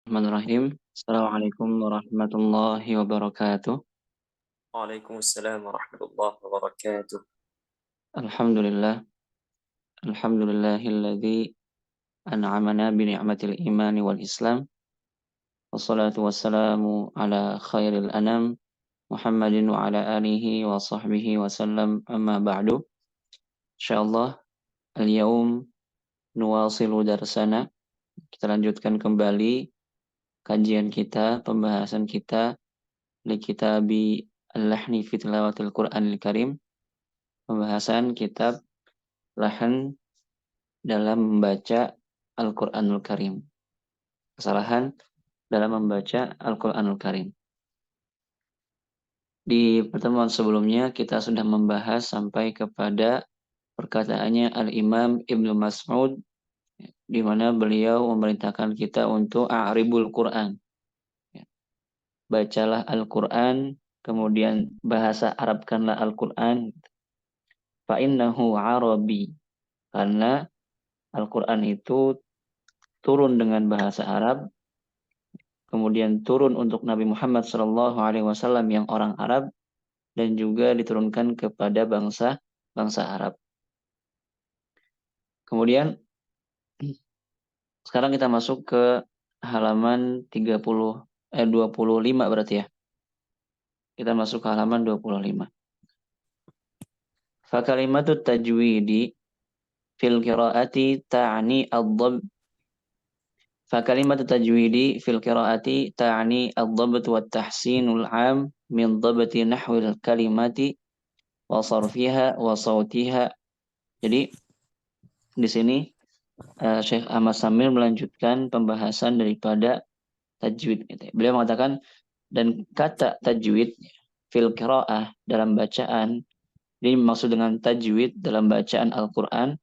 Bismillahirrahmanirrahim. Assalamualaikum warahmatullahi wabarakatuh. Waalaikumsalam warahmatullahi wabarakatuh. Alhamdulillah. Alhamdulillahilladzi an'amana bi ni'matil imani wal islam. Wassalatu wassalamu ala khairil anam Muhammadin wa ala alihi wa sahbihi wa sallam amma ba'du. Insyaallah al-yaum nuwasilu darsana. Kita lanjutkan kembali kajian kita, pembahasan kita li kitabi Al-Lahni fi Tilawatil Qur'anil Karim. Pembahasan kitab Lahan dalam membaca Al-Quranul Karim. Kesalahan dalam membaca Al-Quranul Karim. Di pertemuan sebelumnya kita sudah membahas sampai kepada perkataannya Al-Imam Ibnu Mas'ud, di mana beliau memerintahkan kita untuk a'ribul Quran. Bacalah Al-Quran, kemudian bahasa Arabkanlah Al-Quran. Fa'innahu arabi. Karena Al-Quran itu turun dengan bahasa Arab, kemudian turun untuk Nabi Muhammad SAW yang orang Arab, dan juga diturunkan kepada bangsa Arab. Kemudian sekarang kita masuk ke halaman 25 berarti ya. Kita masuk ke halaman 25. Fa kalimatut tajwidi fil qiraati ta'ni ad-dhabt. Fa kalimatut tajwidi fil qiraati ta'ni ad-dhabt wa at-tahsinul 'am min dhabti nahwil kalimati wa sarfiha wa sautiha. Jadi di sini Syekh Ahmad Samir melanjutkan pembahasan daripada tajwid. Beliau mengatakan, dan kata tajwid fil qiraah dalam bacaan, ini maksud dengan tajwid dalam bacaan Al-Quran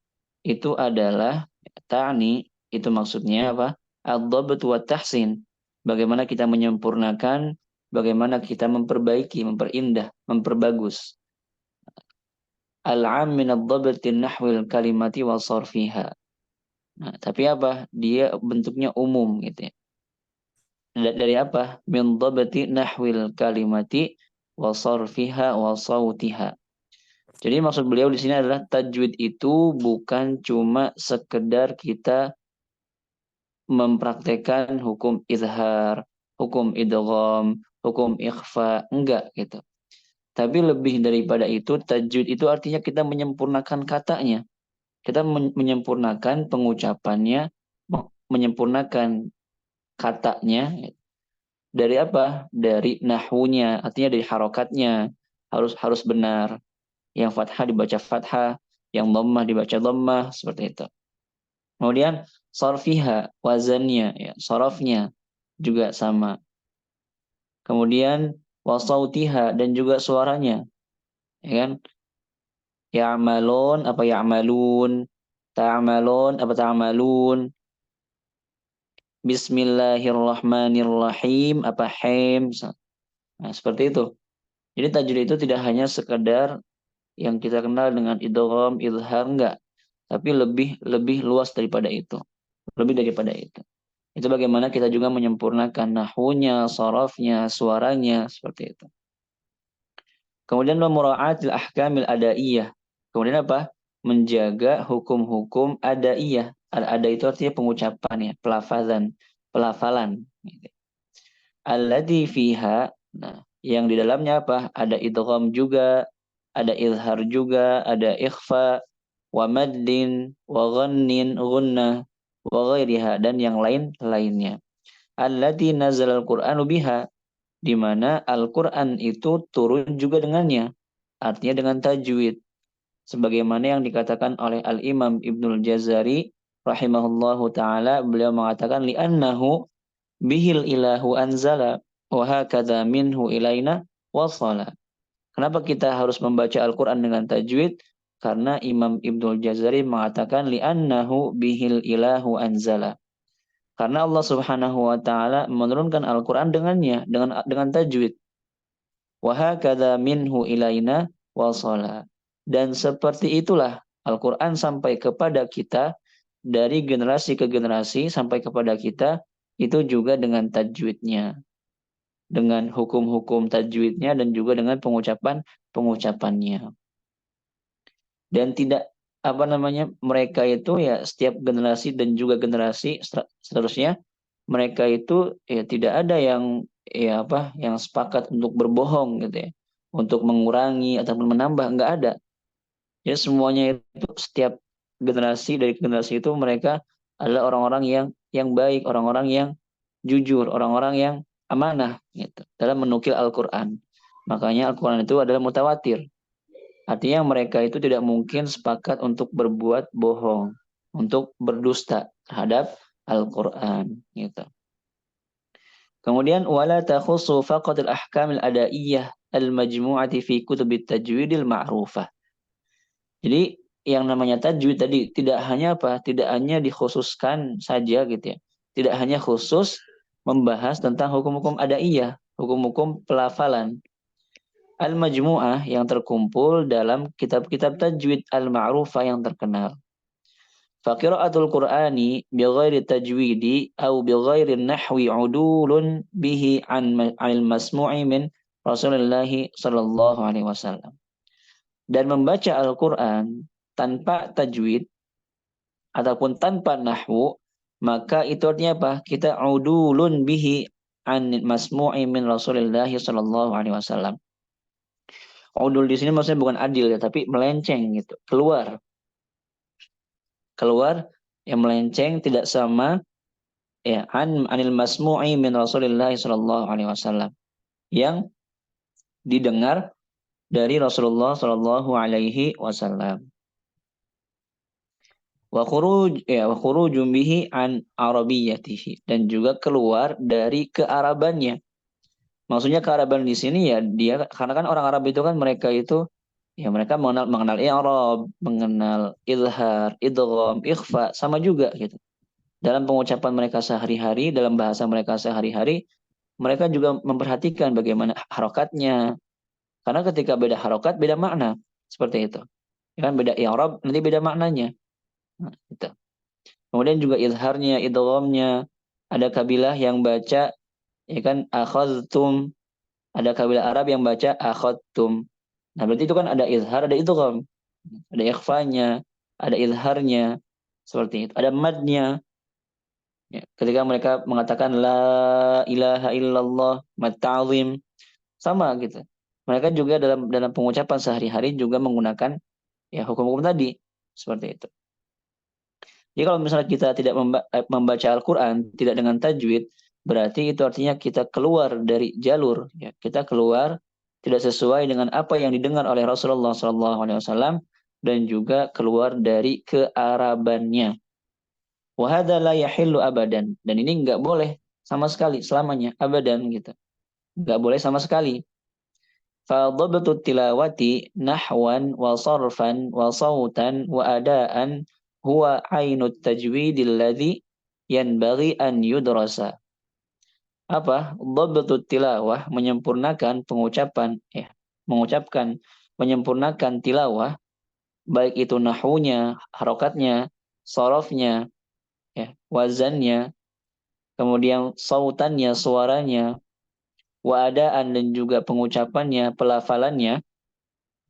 itu adalah ta'ni, itu maksudnya apa? Ad-dhabt wa tahsin. Bagaimana kita menyempurnakan, bagaimana kita memperbaiki, memperindah, memperbagus. Al-'am min ad-dhabt nahwil kalimati wa sarfiha. Nah, tapi apa? Dia bentuknya umum gitu ya. Dari apa? Min dhabti nahwil kalimati wa sarfiha wa sautiha. Jadi maksud beliau di sini adalah tajwid itu bukan cuma sekedar kita mempraktekkan hukum izhar, hukum idgham, hukum ikhfa, enggak gitu. Tapi lebih daripada itu, tajwid itu artinya kita menyempurnakan katanya. Kita menyempurnakan pengucapannya, menyempurnakan katanya. Dari apa? Dari nahwunya, artinya dari harokatnya. Harus benar. Yang fathah dibaca fathah, yang dhammah dibaca dhammah, seperti itu. Kemudian sarfiha, wazannya, ya, sarafnya juga sama. Kemudian wasautiha, dan juga suaranya. Ya kan? Ya'malun apa ya'malun, ta'malun apa ta'malun, bismillahirrahmanirrahim apa hem. Nah, seperti itu. Jadi tajwid itu tidak hanya sekedar yang kita kenal dengan idgham, izhar, enggak. Tapi lebih lebih luas daripada itu. Lebih daripada itu. Itu bagaimana kita juga menyempurnakan nahwunya, sarafnya, suaranya, seperti itu. Kemudian mura'atil ahkamil adaiyah. Kemudian apa? Menjaga hukum-hukum adaiyah. Ada itu artinya pengucapan ya, pelafazan, pelafalan. Alladzi fiha, nah, yang di dalamnya apa? Ada idgham juga, ada izhar juga, ada ikhfa, wa maddin, wa ghannin, gunnah, wa ghairiha, dan yang lainnya. Allati nazal al-Qur'anu biha, di mana Al-Qur'an itu turun juga dengannya. Artinya dengan tajwid. Sebagaimana yang dikatakan oleh Al-Imam Ibnul Jazari rahimahullahu taala, beliau mengatakan li'annahu bihil ilahu anzala wa hakadha minhu ilaina wasala. Kenapa kita harus membaca Al-Qur'an dengan tajwid? Karena Imam Ibnul Jazari mengatakan li'annahu bihil ilahu anzala. Karena Allah Subhanahu wa taala menurunkan Al-Qur'an dengannya, dengan tajwid. Wa hakadha minhu ilaina wasala. Dan seperti itulah Al-Qur'an sampai kepada kita, dari generasi ke generasi sampai kepada kita itu juga dengan tajwidnya, dengan hukum-hukum tajwidnya dan juga dengan pengucapannya. Dan tidak apa namanya, mereka itu ya setiap generasi dan juga generasi seterusnya, mereka itu ya tidak ada yang ya apa yang sepakat untuk berbohong gitu ya, untuk mengurangi ataupun menambah, nggak ada. Ya semuanya itu setiap generasi dari generasi itu mereka adalah orang-orang yang baik, orang-orang yang jujur, orang-orang yang amanah gitu dalam menukil Al-Qur'an. Makanya Al-Qur'an itu adalah mutawatir. Artinya mereka itu tidak mungkin sepakat untuk berbuat bohong, untuk berdusta terhadap Al-Qur'an gitu. Kemudian wala takhussu faqat al-ahkam al-adaiyah al-majmu'ati fi kutub at-tajwid al-ma'rufah. Jadi yang namanya tajwid tadi tidak hanya apa? Tidak hanya dikhususkan saja gitu ya. Tidak hanya khusus membahas tentang hukum-hukum adaiyah, hukum-hukum pelafalan. Al-majmu'ah yang terkumpul dalam kitab-kitab tajwid al-ma'rufah yang terkenal. Faqira'atul Qur'ani bighairi tajwidi au bighairi nahwi udulun bihi anil masmu'i min Rasulullah sallallahu alaihi wasallam. Dan membaca Al-Qur'an tanpa tajwid ataupun tanpa nahwu, maka itu artinya apa? Kita udulun bihi an masmu'i min Rasulullah sallallahu alaihi wasallam. Udul di sini maksudnya bukan adil ya, tapi melenceng gitu. Keluar. Keluar yang melenceng tidak sama ya anil masmu'i min Rasulullah sallallahu alaihi wasallam. Yang didengar dari Rasulullah sallallahu alaihi wasallam. Wa khurujum bihi an arabiyyatihi, dan juga keluar dari kearabannya. Maksudnya kearaban di sini ya dia karena kan orang Arab itu kan mereka itu ya mereka mengenal i'rab, mengenal izhar, idgham, ikhfa sama juga gitu. Dalam pengucapan mereka sehari-hari, dalam bahasa mereka sehari-hari, mereka juga memperhatikan bagaimana harokatnya. Karena ketika beda harokat, beda makna. Seperti itu. Ya kan beda i'rab, nanti beda maknanya. Nah, gitu. Kemudian juga izharnya, idghamnya. Ada kabilah yang baca ya kan akhadtum, ada kabilah Arab yang baca akhadtum. Nah, berarti itu kan ada izhar, ada idgham. Ada ikhfanya, ada izharnya. Seperti itu. Ada madnya. Ya, ketika mereka mengatakan la ilaha illallah mad ta'zim sama gitu. Mereka juga dalam dalam pengucapan sehari-hari juga menggunakan ya hukum-hukum tadi seperti itu. Jadi kalau misalnya kita tidak membaca Al-Qur'an tidak dengan tajwid, berarti itu artinya kita keluar dari jalur ya. Kita keluar tidak sesuai dengan apa yang didengar oleh Rasulullah SAW dan juga keluar dari kearabannya. Wa hadza la yahillu abadan, dan ini enggak boleh sama sekali selamanya abadan gitu. Enggak boleh sama sekali. Fa dhabtu tilawati nahwan wa sarfan wa sautan wa adaan huwa ainut tajwidil ladzi yanbaghi an yudrasa. Apa? Dhabtu tilawah, menyempurnakan pengucapan ya, mengucapkan menyempurnakan tilawah baik itu nahwunya, harokatnya, sorofnya, ya, wazannya, kemudian sautannya, suaranya, waadaan dan juga pengucapannya, pelafalannya,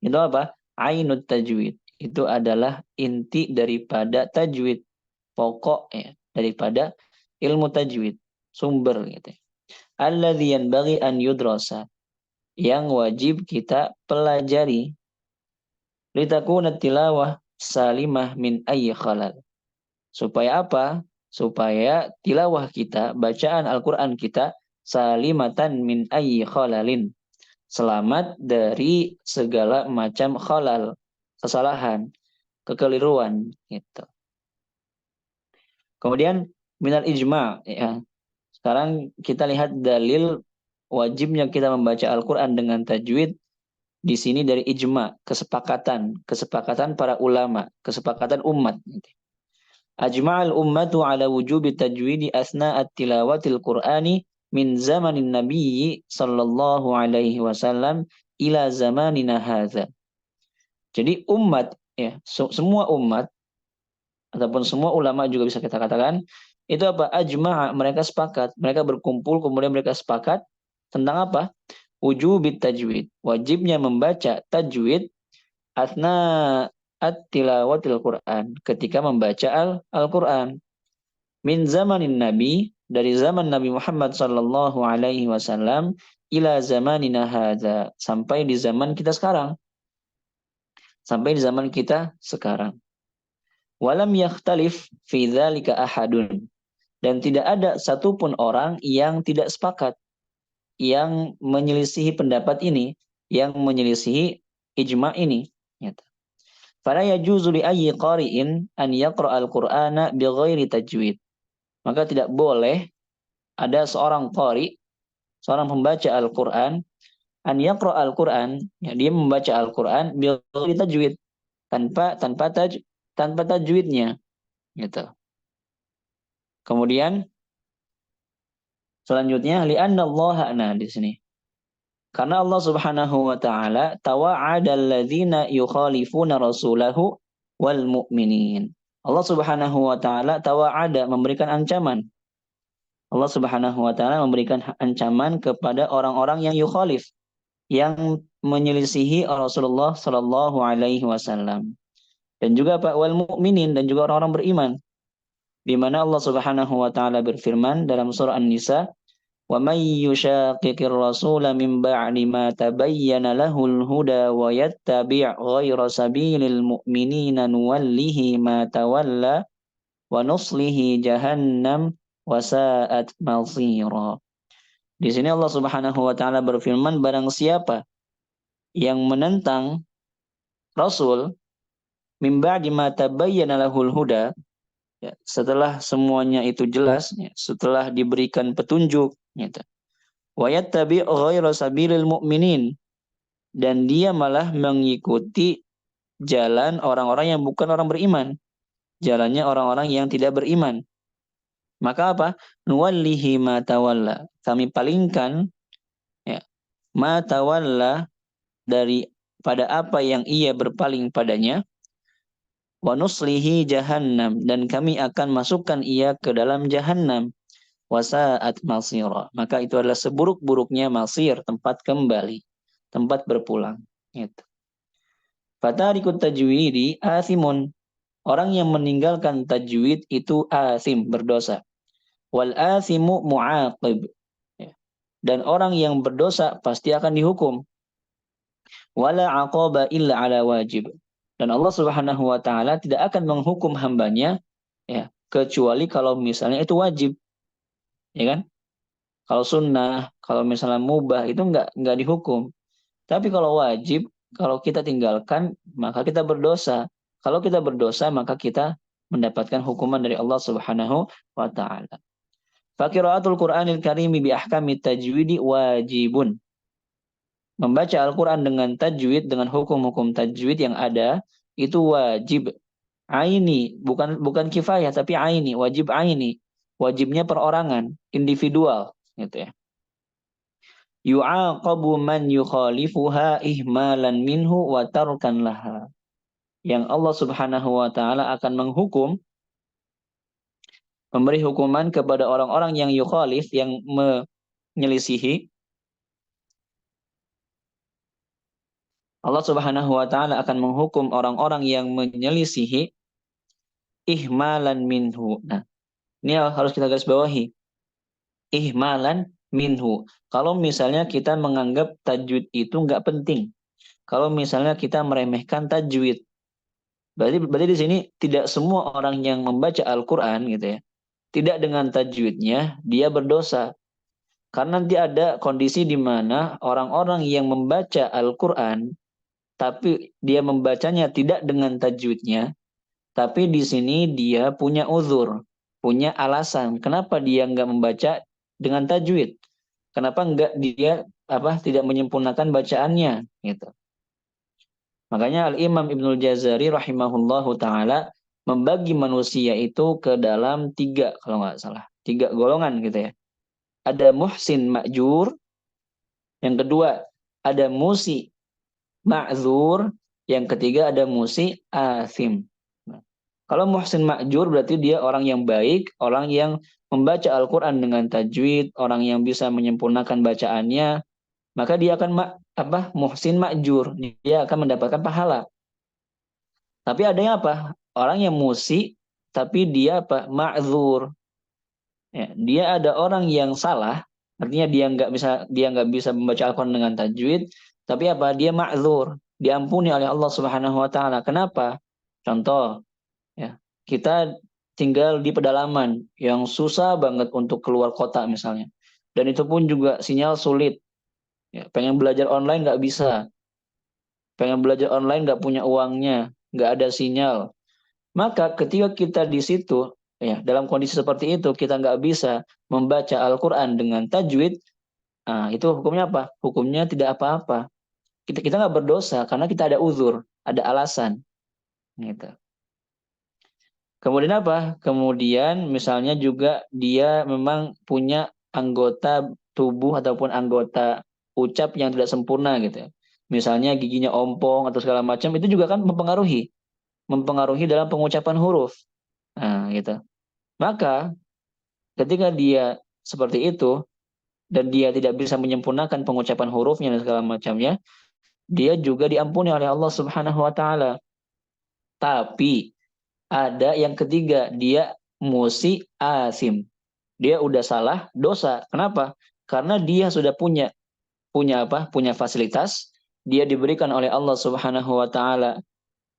itu apa? Ainut tajwid. Itu adalah inti daripada tajwid, pokok ya, daripada ilmu tajwid, sumber gitu. Alladzi yanbaghi an yudrasa, yang wajib kita pelajari. Litakuna tilawah salimah min ayyi khalal. Supaya apa? Supaya tilawah kita, bacaan Al-Quran kita, salimatan min ayyi khalalin. Selamat dari segala macam khalal, kesalahan, kekeliruan. Gitu. Kemudian minal ijma'. Ya. Sekarang kita lihat dalil wajibnya kita membaca Al-Quran dengan tajwid di sini dari ijma', kesepakatan para ulama, kesepakatan umat. Ajma'al ummatu ala wujubi tajwidi asna'at tilawatil Qur'ani min zamanin nabiyyi sallallahu alaihi wasallam ila zamanina hadza. Jadi umat ya, semua umat ataupun semua ulama juga bisa kita katakan Itu apa? Ajma'a, mereka sepakat. Mereka berkumpul, kemudian mereka sepakat tentang apa? Wujubit tajwid. Wajibnya membaca tajwid asna at-tilawatil Quran. Ketika membaca Al-Quran. Min zamanin Nabi, dari zaman Nabi Muhammad sallallahu alaihi wasallam ila zamanina hadza, sampai di zaman kita sekarang. Sampai di zaman kita sekarang. Walam yakhtalif fi dzalika ahadun. Dan tidak ada satupun orang yang tidak sepakat, yang menyelisihi pendapat ini, yang menyelisihi ijma ini. Fala yajuzu li ayyi qari'in an yaqra al-Qur'ana bighairi tajwid. Maka tidak boleh ada seorang qari, seorang pembaca Al-Qur'an, an yaqra al-Qur'an, ya, dia membaca Al-Qur'an bighairi tajwid, tanpa tajwidnya, gitu. Kemudian selanjutnya li'anna Allah, nah di sini. Karena Allah Subhanahu wa taala tawa'ada alladzina yukhalifuna rasulahu wal mu'minin. Allah Subhanahu wa taala tawa'ada, memberikan ancaman. Allah Subhanahu wa taala memberikan ancaman kepada orang-orang yang yukhalif, yang menyelisihi Rasulullah sallallahu alaihi wasallam. Dan juga Pak wal mu'minin, dan juga orang-orang beriman. Di mana Allah Subhanahu wa taala berfirman dalam surah An-Nisa, وَمَنْ يُشَاقِقِ الرَّسُولَ مِنْ بَعْدِ مَا تَبَيَّنَ لَهُ الْهُدَى وَيَتَّبِعْ غَيْرَ سَبِيلِ الْمُؤْمِنِينَ نُوَلِّهِ مَا تَوَلَّى وَنُصْلِهِ جَهَنَّمَ وَسَاءَتْ مَصِيرًا. Di sini Allah Subhanahu wa taala berfirman, barang siapa yang menentang Rasul min ba'di ma tabayyana lahul huda, ya, setelah semuanya itu jelas, ya, setelah diberikan petunjuk, gitu. Wa yattabi' ghaira sabilil mu'minin, dan dia malah mengikuti jalan orang-orang yang bukan orang beriman, jalannya orang-orang yang tidak beriman. Maka apa? Nuwallihi ma tawalla, kami palingkan, ya, ma tawalla, dari pada apa yang ia berpaling padanya, wa nuslihi jahannam, dan kami akan masukkan ia ke dalam jahannam, wasaat masira, maka itu adalah seburuk-buruknya masir, tempat kembali, tempat berpulang. Itu. Fatarikut tajwidi athimun, orang yang meninggalkan tajwid itu asim, berdosa. Wal athimu mu'aqib, ya. Dan orang yang berdosa pasti akan dihukum. Wala aqaba illa ala wajib, dan Allah Subhanahu wa taala tidak akan menghukum hambanya, ya, kecuali kalau misalnya itu wajib, ya kan? Kalau sunnah, kalau misalnya mubah itu nggak dihukum. Tapi kalau wajib, kalau kita tinggalkan maka kita berdosa. Kalau kita berdosa maka kita mendapatkan hukuman dari Allah Subhanahu wa taala. Faqiraatul Qur'anil Karimi bi ahkami tajwidi wajibun. Membaca Al-Qur'an dengan tajwid, dengan hukum-hukum tajwid yang ada, itu wajib. Aini, bukan kifayah tapi aini, wajib aini. Wajibnya perorangan, individual, gitu ya. Yu'aqabu man yukhalifuha ihmalan minhu wa tarkan laha. Yang Allah Subhanahu wa taala akan menghukum, memberi hukuman kepada orang-orang yang yukhalif, yang menyelisihi. Allah Subhanahu wa taala akan menghukum orang-orang yang menyelisihi ihmalan minhu. Nah, ini harus kita garis bawahi. Ihmalan minhu. Kalau misalnya kita menganggap tajwid itu nggak penting, kalau misalnya kita meremehkan tajwid, berarti di sini tidak semua orang yang membaca Al-Qur'an, gitu ya, tidak dengan tajwidnya dia berdosa. Karena nanti ada kondisi di mana orang-orang yang membaca Al-Qur'an tapi dia membacanya tidak dengan tajwidnya, tapi di sini dia punya uzur, punya alasan kenapa dia nggak membaca dengan tajwid. Kenapa nggak dia tidak menyempurnakan bacaannya, gitu. Makanya Al-Imam Ibnul Jazari rahimahullahu taala membagi manusia itu ke dalam tiga, kalau nggak salah, tiga golongan, gitu ya. Ada muhsin ma'jur, yang kedua ada musi ma'zur, yang ketiga ada musi asim. Nah, Kalau muhsin ma'jur berarti dia orang yang baik, orang yang membaca Al-Quran dengan tajwid, orang yang bisa menyempurnakan bacaannya, maka dia akan muhsin ma'jur, dia akan mendapatkan pahala. Tapi ada yang apa? Orang yang musi tapi dia ma'zur. Ya, dia ada orang yang salah, artinya dia nggak bisa membaca Al-Quran dengan tajwid, tapi dia ma'zur, diampuni oleh Allah Subhanahu Wa Taala. Kenapa? Contoh, ya, kita tinggal di pedalaman yang susah banget untuk keluar kota misalnya, dan itu pun juga sinyal sulit. Ya, pengen belajar online nggak bisa, pengen belajar online nggak punya uangnya, nggak ada sinyal. Maka ketika kita di situ, ya, dalam kondisi seperti itu kita nggak bisa membaca Al-Quran dengan tajwid, nah, itu hukumnya apa? Hukumnya tidak apa-apa. Kita nggak berdosa karena kita ada uzur, ada alasan. Gitu. Kemudian apa? Kemudian misalnya juga dia memang punya anggota tubuh ataupun anggota ucap yang tidak sempurna gitu ya. Misalnya giginya ompong atau segala macam, itu juga kan mempengaruhi dalam pengucapan huruf. Nah, gitu. Maka ketika dia seperti itu dan dia tidak bisa menyempurnakan pengucapan hurufnya dan segala macamnya, dia juga diampuni oleh Allah Subhanahu wa taala. Tapi ada yang ketiga, dia musi asim. Dia udah salah, dosa. Kenapa? Karena dia sudah punya fasilitas, dia diberikan oleh Allah Subhanahu wa taala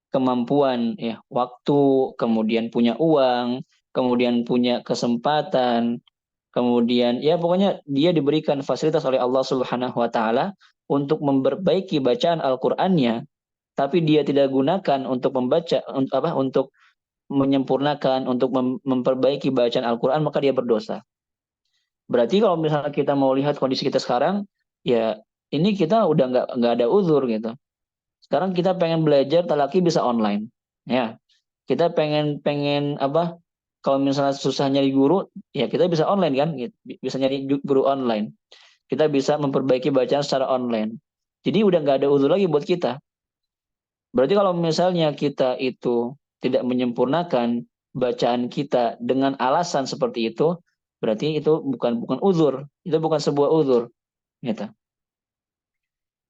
kemampuan, ya, waktu, kemudian punya uang, kemudian punya kesempatan, kemudian ya pokoknya dia diberikan fasilitas oleh Allah Subhanahu wa taala untuk memperbaiki bacaan Al-Qur'annya, tapi dia tidak gunakan untuk membaca untuk menyempurnakan, untuk memperbaiki bacaan Al-Qur'an, maka dia berdosa. Berarti kalau misalnya kita mau lihat kondisi kita sekarang, ya ini kita udah nggak ada uzur gitu. Sekarang kita pengen belajar talaki bisa online. Ya, kita pengen pengen kalau misalnya susah nyari guru, ya kita bisa online kan, gitu. Bisa nyari guru online. Kita bisa memperbaiki bacaan secara online. Jadi udah nggak ada uzur lagi buat kita. Berarti kalau misalnya kita itu tidak menyempurnakan bacaan kita dengan alasan seperti itu, berarti itu bukan bukan uzur, itu bukan sebuah uzur, gitu.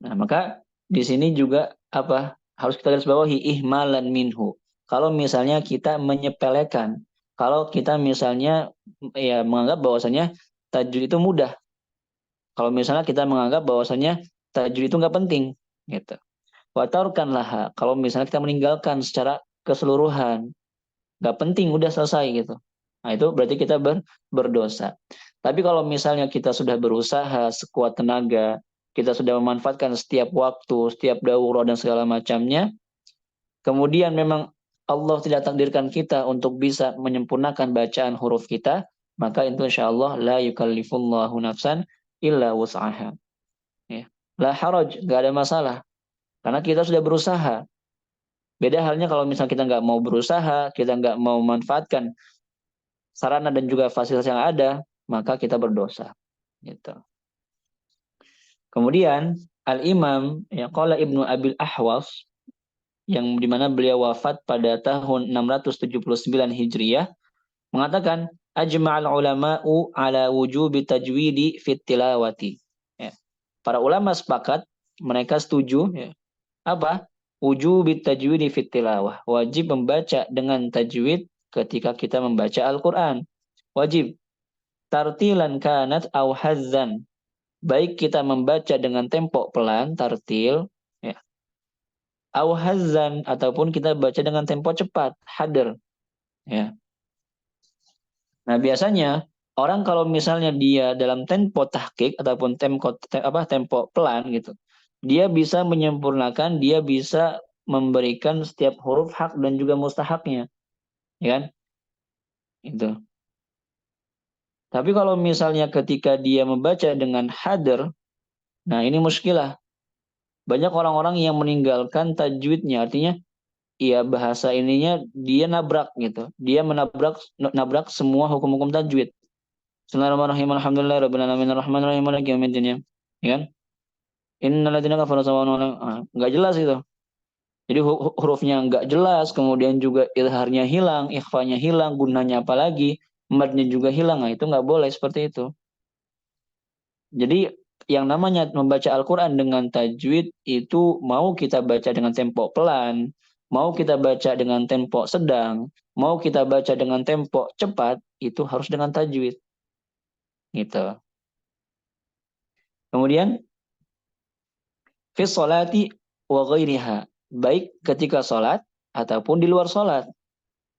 Nah, maka di sini juga harus kita garis bawahi ihmalan minhu. Kalau misalnya kita menyepelekan, kalau kita misalnya ya menganggap bahwasanya tajwid itu mudah. Kalau misalnya kita menganggap bahwasanya tajwid itu nggak penting, gitu. Watarkanlah kalau misalnya kita meninggalkan secara keseluruhan, nggak penting, udah selesai gitu. Nah itu berarti kita berdosa. Tapi kalau misalnya kita sudah berusaha sekuat tenaga, kita sudah memanfaatkan setiap waktu, setiap daurah dan segala macamnya, kemudian memang Allah tidak takdirkan kita untuk bisa menyempurnakan bacaan huruf kita, maka itu insya Allah la yukallifullahu nafsan illa wus'aha. Ya. La haraj, nggak ada masalah. Karena kita sudah berusaha. Beda halnya kalau misalnya kita nggak mau berusaha, kita nggak mau memanfaatkan sarana dan juga fasilitas yang ada, maka kita berdosa. Gitu. Kemudian Al-Imam ya qala Ibnu Abil Ahwas, yang dimana beliau wafat pada tahun 679 Hijriah, mengatakan ajma'al ulama'u ala wujubi tajwidi fit tilawati. Ya. Para ulama sepakat, mereka setuju, ya, wujubi tajwidi fit tilawah, wajib membaca dengan tajwid ketika kita membaca Al-Qur'an. Wajib tartilan kanat au hazzan, baik kita membaca dengan tempo pelan tartil, ya, au hazzan ataupun kita baca dengan tempo cepat hadr, ya. Nah biasanya orang kalau misalnya dia dalam tempo tahqiq ataupun tempo pelan gitu, dia bisa menyempurnakan, dia bisa memberikan setiap huruf hak dan juga mustahaknya, ya kan, itu. Tapi kalau misalnya ketika dia membaca dengan hadr, nah ini muskilah. Banyak orang-orang yang meninggalkan tajwidnya, artinya iya bahasa ininya dia nabrak gitu. Dia menabrak nabrak semua hukum-hukum tajwid. Bismillahirrahmanirrahim. Alhamdulillahirabbil alamin arrahmanirrahim maliki yaumiddin. Ya kan? Innal ladzina kafaru sawa'un 'alaihim. Enggak jelas itu. Jadi hurufnya nggak jelas, kemudian juga ilharnya hilang, ikhfanya hilang, gunanya apa lagi, madnya juga hilang. Nah, itu nggak boleh seperti itu. Jadi yang namanya membaca Al-Quran dengan tajwid itu mau kita baca dengan tempo pelan, mau kita baca dengan tempo sedang, mau kita baca dengan tempo cepat, itu harus dengan tajwid. Gitu. Kemudian, fi sholati wa ghairiha. Baik ketika sholat ataupun di luar sholat.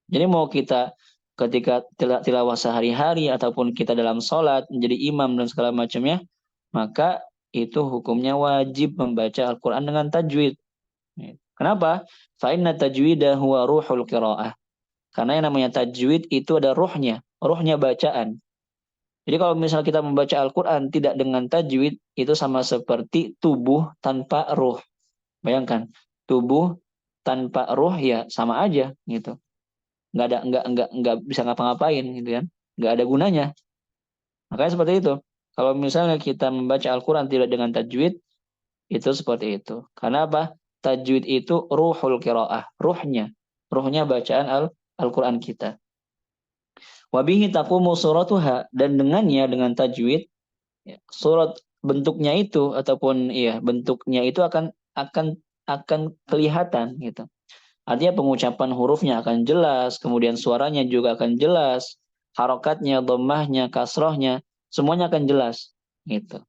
Jadi mau kita ketika tilawah sehari-hari ataupun kita dalam sholat menjadi imam dan segala macamnya, maka itu hukumnya wajib membaca Al-Quran dengan tajwid. Kenapa? Fa'inna tajwidah huwa ruhul qiraah. Karena yang namanya tajwid itu ada ruhnya bacaan. Jadi kalau misalnya kita membaca Al-Quran tidak dengan tajwid, itu sama seperti tubuh tanpa ruh. Bayangkan, tubuh tanpa ruh ya sama aja gitu. Nggak bisa ngapa-ngapain gitu kan. Nggak ada gunanya. Makanya seperti itu. Kalau misalnya kita membaca Al-Quran tidak dengan tajwid, itu seperti itu. Karena apa? Tajwid itu ruhul qiraah, ruhnya bacaan Al-Quran kita. Wabihi taqumu suratuha, dan dengannya dengan tajwid ya, surat bentuknya itu ataupun ya bentuknya itu akan kelihatan gitu. Artinya pengucapan hurufnya akan jelas, kemudian suaranya juga akan jelas, harokatnya, dhammahnya, kasrohnya, semuanya akan jelas gitu.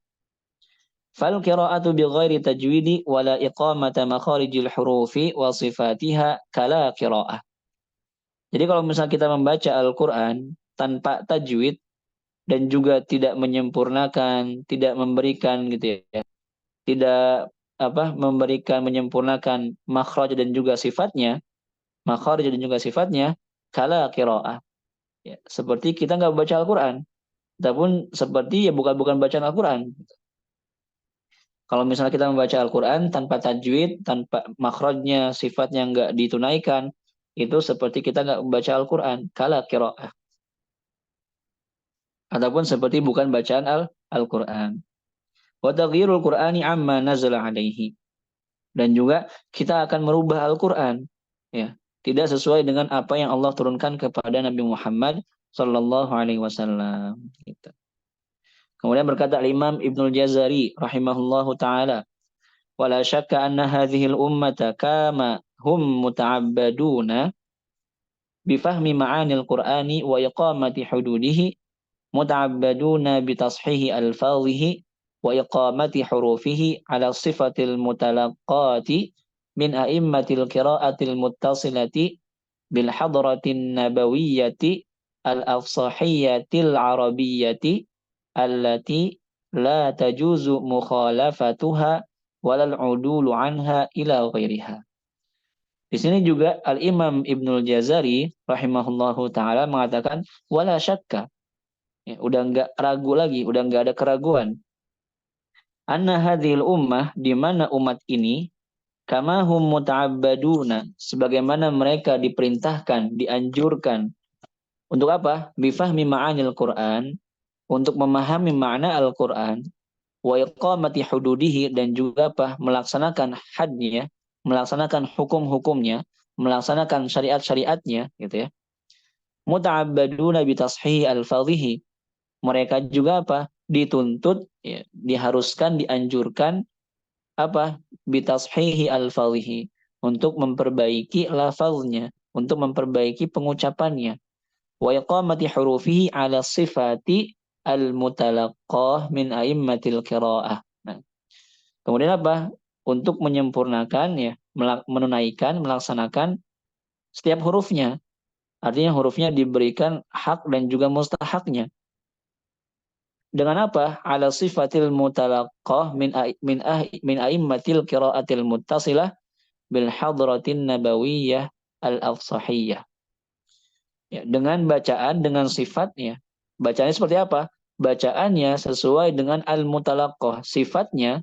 Fal qira'atu bi ghairi tajwidi wala iqamata makharijil hurufi wa sifatiha kala qira'ah. Jadi kalau misalnya kita membaca Al-Qur'an tanpa tajwid dan juga tidak menyempurnakan, tidak memberikan gitu ya, tidak memberikan menyempurnakan makhraj dan juga sifatnya, makhraj dan juga sifatnya kala qira'ah. Ya, seperti kita nggak baca Al-Qur'an, ataupun seperti ya bukan bacaan Al-Qur'an. Kalau misalnya kita membaca Al-Quran tanpa tajwid, tanpa makhrajnya, sifatnya nggak ditunaikan, itu seperti kita nggak membaca Al-Quran. Kala qiraah. Ataupun seperti bukan bacaan Al-Quran. Wa taghyirul Qur'ani amma nazala alaihi. Dan juga kita akan merubah Al-Quran. Ya, tidak sesuai dengan apa yang Allah turunkan kepada Nabi Muhammad sallallahu alaihi wasallam. Gitu. Kemudian berkata Imam Ibnul Jazari rahimahullahu taala, ولا شك أن هذه الأمة كما هم متعبدون بفهم معاني القرآن وإقامة حدوده متعبدون بتصحيح ألفاظه وإقامة حروفه على الصفة المتلقاة من أئمة القراءة المتصلة بالحضرة النبوية الأفصحية العربية التي لا تجوز مخالفتها walal udulu anha ila ghairiha. Di sini juga Al-Imam Ibnul Jazari rahimahullahu taala mengatakan wala syakka. Ya, udah enggak ragu lagi, udah enggak ada keraguan. Anna hadhil ummah, di mana umat ini kama hum muta'abbaduna, sebagaimana mereka diperintahkan, dianjurkan untuk apa? Bifahmi ma'anil Quran, untuk memahami makna Al-Quran, wa iqamati hududihi, dan juga apa? Melaksanakan hadnya, melaksanakan hukum-hukumnya, melaksanakan syariat-syariatnya gitu ya. Muta'abbaduna bi tashihi alfadhihi. Mereka juga apa? Dituntut ya, diharuskan, dianjurkan apa? Bi tashihi alfadhihi, untuk memperbaiki lafaznya, untuk memperbaiki pengucapannya. Wa iqamati hurufihi ala sifati al-mutalaqqah min a'immatil qiraah. Nah, kemudian apa? Untuk menyempurnakan ya, menunaikan, melaksanakan setiap hurufnya. Artinya hurufnya diberikan hak dan juga mustahaknya. Dengan apa? Ala sifatil mutalaqqah min a'immatil qiraatil muttasilah bil hadratin nabawiyyah al-afsahiyah. Ya, dengan bacaan, dengan sifatnya. Bacaannya seperti apa? Bacaannya sesuai dengan al-mutalaqqah. Sifatnya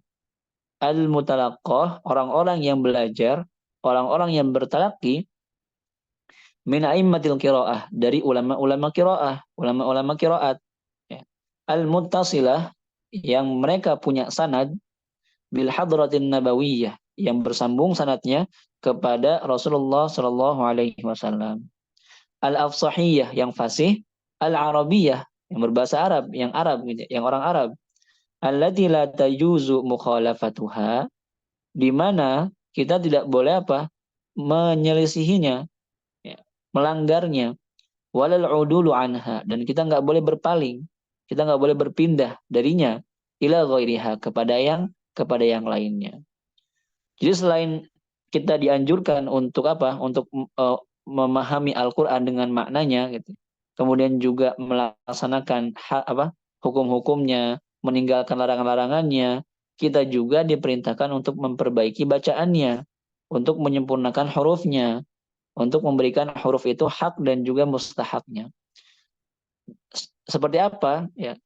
al-mutalaqqah, orang-orang yang belajar, orang-orang yang bertalaki, min a'immatil qiraah, dari ulama-ulama qiraah, ulama-ulama qiraat. Ya. Al-muttasilah, yang mereka punya sanad bil hadratin nabawiyyah, yang bersambung sanadnya kepada Rasulullah Shallallahu Alaihi Wasallam. Al-afsahiyah yang fasih, al-arabiyah yang berbahasa Arab, yang Arab gitu, yang orang Arab. Allati la tajuzu mukhalafatuha, di mana kita tidak boleh apa? Menyelisihinya, ya, melanggarnya. Walal udulu anha, dan kita nggak boleh berpaling, kita nggak boleh berpindah darinya ila ghairiha, kepada yang lainnya. Jadi selain kita dianjurkan untuk apa? Untuk memahami Al-Qur'an dengan maknanya gitu. Kemudian juga melaksanakan hukum-hukumnya, meninggalkan larangan-larangannya, kita juga diperintahkan untuk memperbaiki bacaannya, untuk menyempurnakan hurufnya, untuk memberikan huruf itu hak dan juga mustahaknya. Seperti apa? Ya,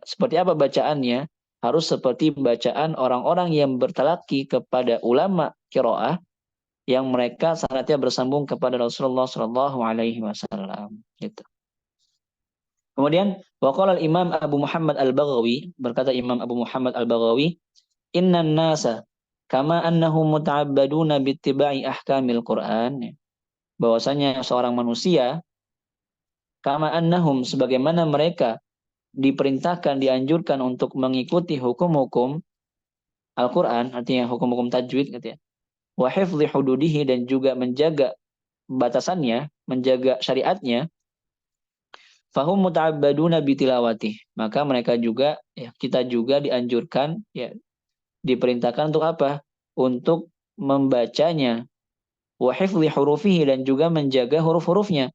seperti apa bacaannya? Harus seperti bacaan orang-orang yang bertalaki kepada ulama qiraah yang mereka sanatnya bersambung kepada Rasulullah Shallallahu Alaihi Wasallam. Gitu. Kemudian waqala Imam Abu Muhammad Al-Baghawi, berkata Imam Abu Muhammad Al-Baghawi, innan nasa kama annahum muta'abbaduna bittiba'i ahkamil Qur'an, bahwasanya seorang manusia kama annahum, sebagaimana mereka diperintahkan, dianjurkan untuk mengikuti hukum-hukum Al-Quran, artinya hukum-hukum tajwid gitu ya. Wa hifdhi hududihi, dan juga menjaga batasannya, menjaga syariatnya. Fahum muta'abbaduna bitilawatih, maka mereka juga, ya, kita juga dianjurkan, ya, diperintahkan untuk apa? Untuk membacanya. Wa hifdhi hurufihi, dan juga menjaga huruf-hurufnya.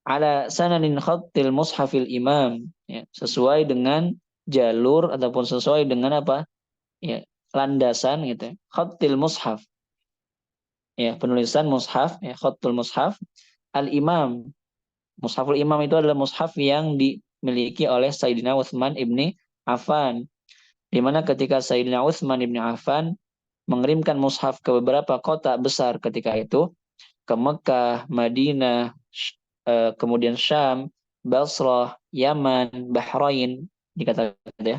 Ala sananin khattil mushafil imam, ya, sesuai dengan jalur ataupun sesuai dengan apa, ya, landasan gitu ya. Khattil mushaf, ya, penulisan mushaf, ya, khattul mushaf al imam. Mushaful imam itu adalah mushaf yang dimiliki oleh Sayyidina Utsman ibni Affan, di mana ketika Sayyidina Utsman ibni Affan mengirimkan mushaf ke beberapa kota besar ketika itu, ke Mekah, Madinah, kemudian Syam, Basrah, Yaman, Bahrain, dikatakan ya.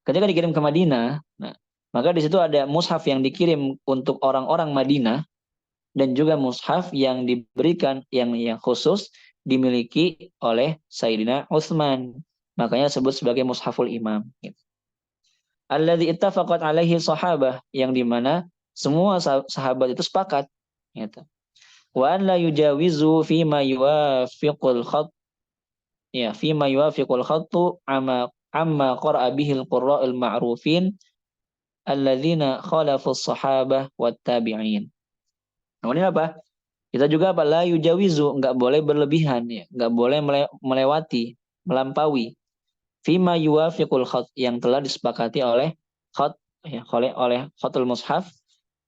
Ketika dikirim ke Madinah, nah, maka di situ ada mushaf yang dikirim untuk orang-orang Madinah dan juga mushaf yang diberikan yang khusus dimiliki oleh Sayyidina Utsman. Makanya disebut sebagai mushaful imam. Alladzi ittafaqat alaihi sahabah, yang dimana semua sahabat itu sepakat. Gitu. Wa an la yujawizu fima yuwafiqul khat, ya, fima yuwafiqul khattu amma qara'a bihi al-qurra'ul ma'rufin alladzina khalafus sahabah wat tabi'in. Kemudian apa? Kita juga apa? La yujawizu, enggak boleh berlebihan, ya, enggak boleh melewati, melampaui. Fima yuwafiqul khat, yang telah disepakati oleh khat, ya, oleh khatul mushaf,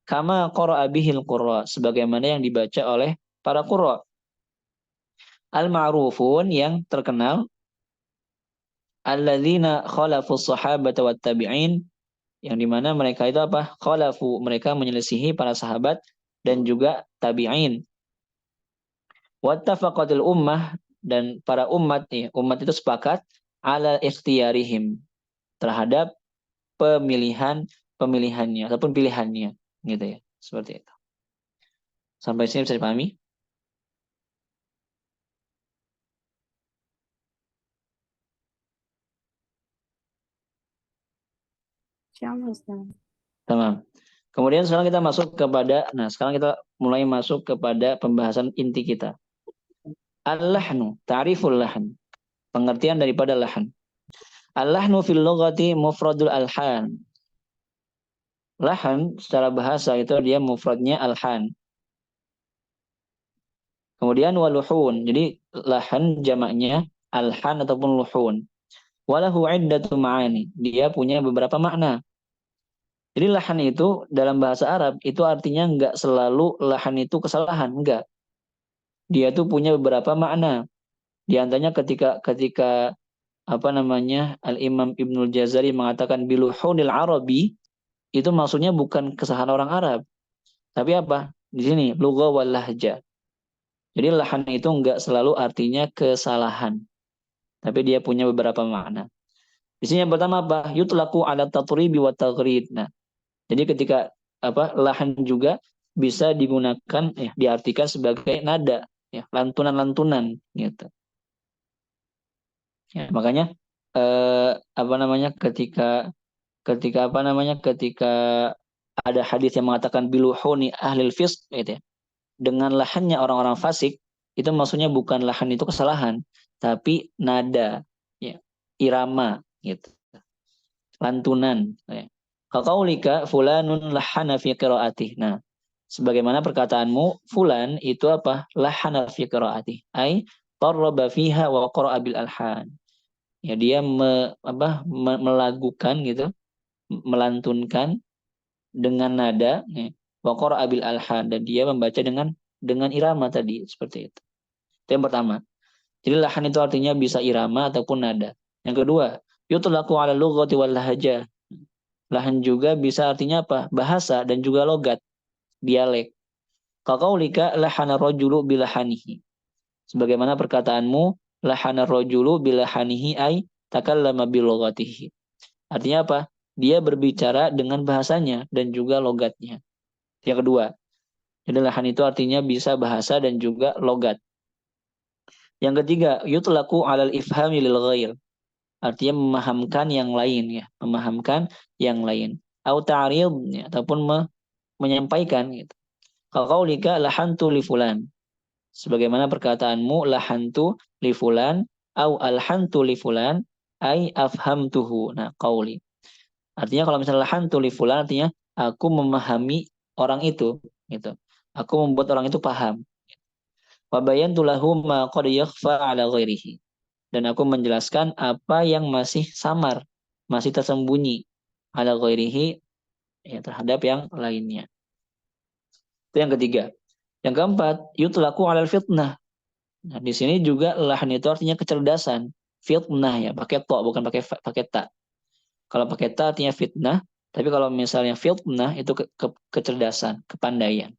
kama qara'a bihil qurra, sebagaimana yang dibaca oleh para qurra. Al-ma'rufun, yang terkenal, alladzina khalafus sahabata wat tabi'in, yang dimana mereka itu apa? Khalafu, mereka menyelisihi para sahabat dan juga tabi'in. Wattafaqatil ummah, dan para umat, ya, umat itu sepakat ala ikhtiyarihim, terhadap pemilihannya ataupun pilihannya, gitu ya. Seperti itu. Sampai sini bisa dipahami? Tamam. Kemudian sekarang kita masuk kepada, sekarang kita mulai masuk kepada pembahasan inti kita. Al-lahnu, ta'riful lahn. Pengertian daripada lahn. Al-lahnu fil lughati mufradul alhan. Lahn secara bahasa itu dia mufradnya alhan. Kemudian waluhun. Jadi lahn jamaknya alhan ataupun luhun. Walahu iddatu ma'ani. Dia punya beberapa makna. Jadi lahan itu dalam bahasa Arab itu artinya enggak selalu lahan itu kesalahan, enggak. Dia tuh punya beberapa makna. Di antaranya ketika Al-Imam Ibnul Jazari mengatakan biluhunil Arabi, itu maksudnya bukan kesalahan orang Arab. Tapi apa? Di sini lugha wal lahja. Jadi lahan itu enggak selalu artinya kesalahan. Tapi dia punya beberapa makna. Di sini yang pertama apa? Yutlaqu ala tatribi wa taghrid. Nah, jadi ketika lahan juga bisa digunakan diartikan sebagai nada, lantunan-lantunan gitu. Ya, makanya ketika ketika ada hadis yang mengatakan biluhuni ahlil fisq gitu ya, dengan lahannya orang-orang fasik, itu maksudnya bukan lahan itu kesalahan, tapi nada, ya, irama gitu, lantunan, ya. Kaqaulika fulanun lahana fi qiraatih. Nah, sebagaimana perkataanmu fulan itu apa? Lahana fi qiraatih, ai tarraba fiha wa qara'a bil alhan. Ya, dia melagukan gitu, melantunkan dengan nada, ya. Wa qara'a bil alhan, dan dia membaca dengan irama tadi, seperti itu. Itu yang pertama. Jadi lahan itu artinya bisa irama ataupun nada. Yang kedua, yutlaqu 'ala lughati wal lahajah. Lahan juga bisa artinya apa? Bahasa dan juga logat, dialek. Kaqaulika lahana rajulu bilahanihi. Sebagaimana perkataanmu lahana rajulu bilahanihi ay takallama biloghatihi. Artinya apa? Dia berbicara dengan bahasanya dan juga logatnya. Yang kedua, jadi lahan itu artinya bisa bahasa dan juga logat. Yang ketiga, yutlaqu 'alal ifhami lil ghair. Artinya memahamkan yang lain, ya, memahamkan yang lain. Au ta'rid, ya, ataupun menyampaikan gitu. Qaulika lahantu li fulan. Sebagaimana perkataanmu lahantu li fulan au alhantu li fulan ai afhamtuhu. Nah, qauli. Artinya kalau misalnya lahantu li fulan artinya aku memahami orang itu gitu. Aku membuat orang itu paham. Wa bayantu lahu ma qad yakhfa ala ghairihi. Dan aku menjelaskan apa yang masih samar, masih tersembunyi ala ghairihi, ya, terhadap yang lainnya. Itu yang ketiga. Yang keempat, yutlaqu 'alal fitnah. Nah, di sini juga lahan itu artinya kecerdasan. Fitnah, ya, pakai to bukan pakai ta. Kalau pakai ta artinya fitnah, tapi kalau misalnya fitnah itu kecerdasan, kepandaian.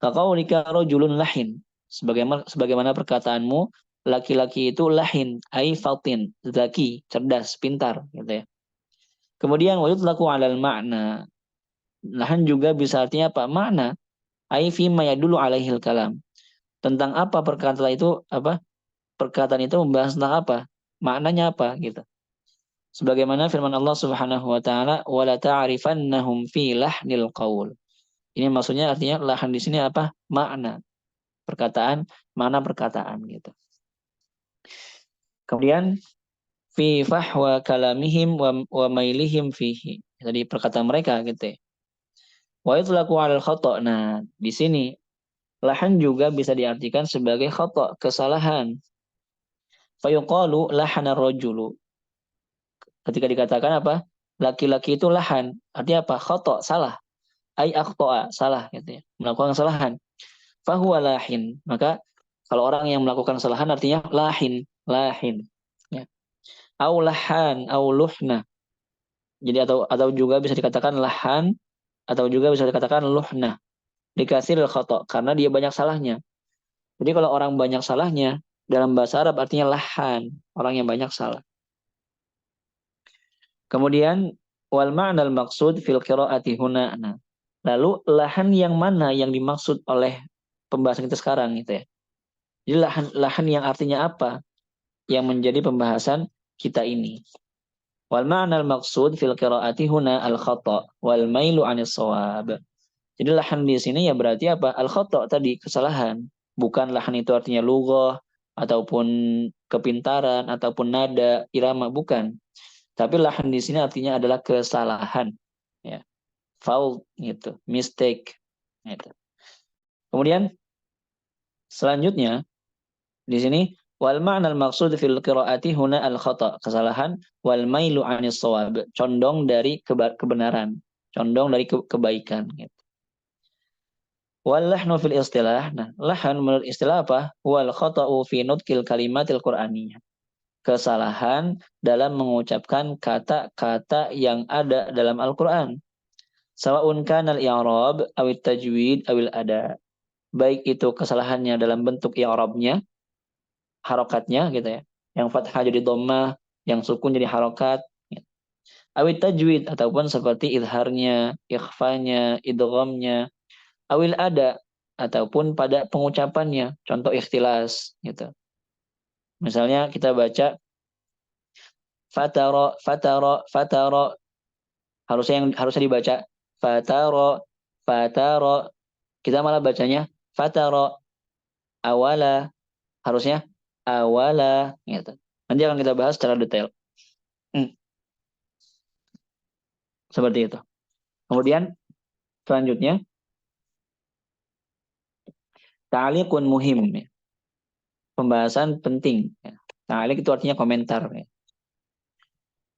Kaqaulika rajulun lahin. Sebagaimana perkataanmu, laki-laki itu lahin, ai fatin, zaki, cerdas, pintar gitu ya. Kemudian wa yutlaqu 'alal ma'na. Lahan juga bisa artinya apa? Makna, ai fi ma yadullu alaihil kalam. Tentang apa perkataan itu, perkataan itu membahas tentang apa? Maknanya apa gitu. Sebagaimana firman Allah Subhanahu wa taala, "Wala ta'rifannahum fi lahnil qaul." Ini maksudnya artinya lahan di sini apa? Makna. Perkataan, mana perkataan gitu. Kemudian fi fahwa kalamihim wa mailihim fihi. Tadi perkataan mereka gitu ya. Wa yutlaqu 'alal khata'. Nah, di sini lahan juga bisa diartikan sebagai khata', kesalahan. Fayuqalu lahana rajulu. Ketika dikatakan apa? Laki-laki itu lahan, artinya apa? Khata', salah. Ai akhta'a, salah gitu ya. Melakukan kesalahan. Fahuwa lahin. Maka kalau orang yang melakukan kesalahan artinya lahin, lahin. Ya. Au lahan, au luhna. Jadi atau juga bisa dikatakan lahan, atau juga bisa dikatakan luhna. Dikasih khata' karena dia banyak salahnya. Jadi kalau orang banyak salahnya dalam bahasa Arab artinya lahan, orang yang banyak salah. Kemudian wal ma'nal maqsud fil qiraati huna. Nah, lalu lahan yang mana yang dimaksud oleh pembahasan kita sekarang gitu ya. Jadi lahan yang artinya apa yang menjadi pembahasan kita ini. Wal ma'nal maqsud fil qiraati huna al khata' wal mailu 'anis shawab. Jadi lahan di sini ya berarti apa? Al khata' tadi kesalahan. Bukan lahan itu artinya lughah ataupun kepintaran ataupun nada, irama, bukan. Tapi lahan di sini artinya adalah kesalahan, ya. Fault gitu, mistake gitu. Kemudian selanjutnya di sini wal ma'nal maqsud fil qiraati huna al khata', kesalahan, wal mailu 'anis shawab, condong dari kebenaran, condong dari kebaikan gitu. Wal lahnu fil istilah. Nah, lahan menurut istilah apa? Wal khata'u fi nutqil kalimatil qur'aniyah. Kesalahan dalam mengucapkan kata-kata yang ada dalam Al-Qur'an. Sawa'un kana al-i'rab awit tajwid awil ada. Baik itu kesalahannya dalam bentuk i'rabnya, harokatnya gitu ya. Yang fathah jadi dhammah, yang sukun jadi harokat. awit tajwid ataupun seperti idharnya, ikhfanya, idghamnya, awil ada ataupun pada pengucapannya, contoh ikhtilas gitu. Misalnya kita baca fatara fatara fatara, harusnya dibaca fatara fatara, kita malah bacanya fatara awala, harusnya awala gitu. Nanti akan kita bahas secara detail. Hmm, seperti itu. Kemudian selanjutnya ta'liqun muhim ya. Pembahasan penting ya. Ta'liq itu artinya komentar ya.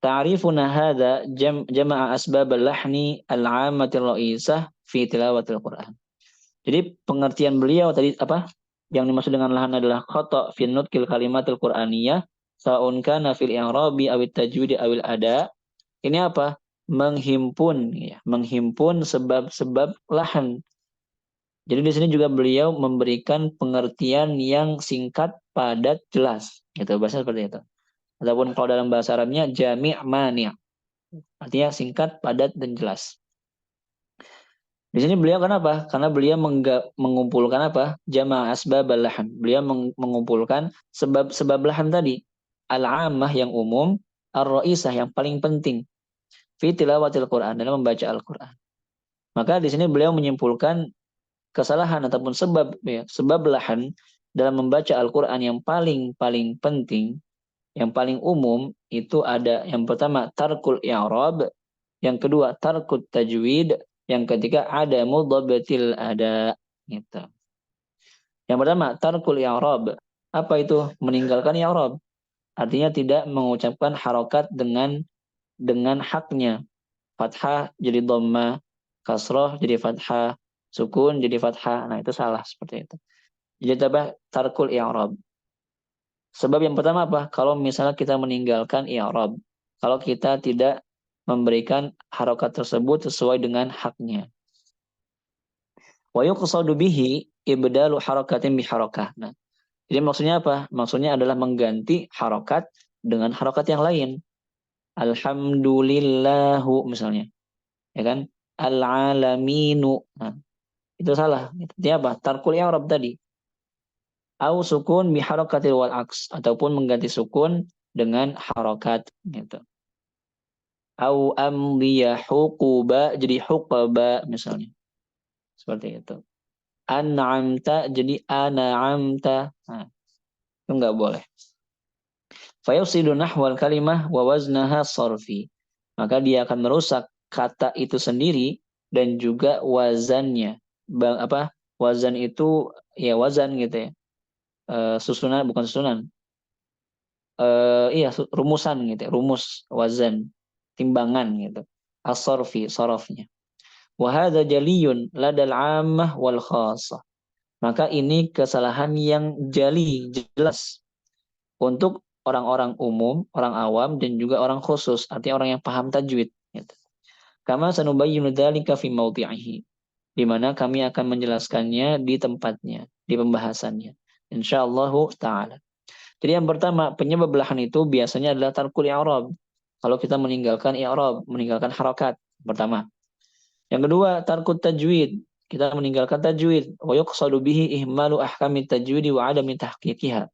Ta'rifuna hadza jama'a asbab al-lahni al-'ammati ar-ra'isah fi tilawatil Qur'an. Jadi pengertian beliau tadi apa? Yang dimaksud dengan lahan adalah khata' fi nutqil kalimatil qur'aniyah sa'un kana fil i'rabi awit tajwid awil ada. Ini apa? Menghimpun ya, menghimpun sebab-sebab lahan. Jadi di sini juga beliau memberikan pengertian yang singkat, padat, jelas. Gitu bahasa seperti itu. Ataupun kalau dalam bahasa Arabnya jami' mani'. Artinya singkat, padat dan jelas. Di sini beliau kenapa? Karena beliau mengumpulkan apa? Jama' asbab lahan. Beliau mengumpulkan sebab-sebab lahan tadi. Al-ammah yang umum, ar-ra'isah yang paling penting. Fi tilawatil Quran, dalam membaca Al-Quran. Maka di sini beliau menyimpulkan kesalahan ataupun sebab ya, sebab lahan dalam membaca Al-Quran yang paling penting, yang paling umum itu ada yang pertama tarkul i'rab, yang kedua tarkut tajwid, yang ketiga ada mudhabbatil ada gitu. Yang pertama tarkul i'rab. Apa itu? Meninggalkan i'rab. Artinya tidak mengucapkan harokat dengan haknya. Fathah jadi dhammah, kasroh jadi fathah, sukun jadi fathah. Nah, itu salah seperti itu. Jadi apa? Tarkul i'rab. Sebab yang pertama apa? Kalau misalnya kita meninggalkan i'rab, kalau kita tidak memberikan harokat tersebut sesuai dengan haknya. Wa yuqsadu bihi ibdalu harakatin bi harakah. Nah, jadi maksudnya apa? Maksudnya adalah mengganti harokat dengan harokat yang lain. Alhamdulillahu misalnya, ya kan? Al-alaminu. Nah, itu salah. Itu apa? Tarkul i'rab tadi. Au sukun bi harakatil wal aks, ataupun mengganti sukun dengan harokat gitu. Au amdiya huquba jadi huqaba misalnya. Seperti itu. An'amta jadi an'amta. Nah, itu enggak boleh. Fayusidu nahwal kalimah wa waznaha sarfi. Maka dia akan merusak kata itu sendiri dan juga wazannya. Apa? Wazan itu ya wazan gitu ya. Susunan bukan susunan. Iya rumusan gitu ya. Rumus wazan, timbangan gitu. As-sarfi, sarafnya. Wa hadza jaliyun ladal 'ammah wal khassah. Maka ini kesalahan yang jali, jelas untuk orang-orang umum, orang awam dan juga orang khusus, artinya orang yang paham tajwid gitu. Kama sanubayyinu dzalika fi mawdi'ihi, di mana kami akan menjelaskannya di tempatnya, di pembahasannya. Insyaallah taala. Jadi yang pertama, penyebab belahan itu biasanya adalah tarkul i'rab. Kalau kita meninggalkan i'rab, meninggalkan harakat, pertama. Yang kedua, tarkut tajwid. Kita meninggalkan tajwid. Wa yuqsadu bihi ihmalu ahkamit tajwid wa adami tahqiqiha.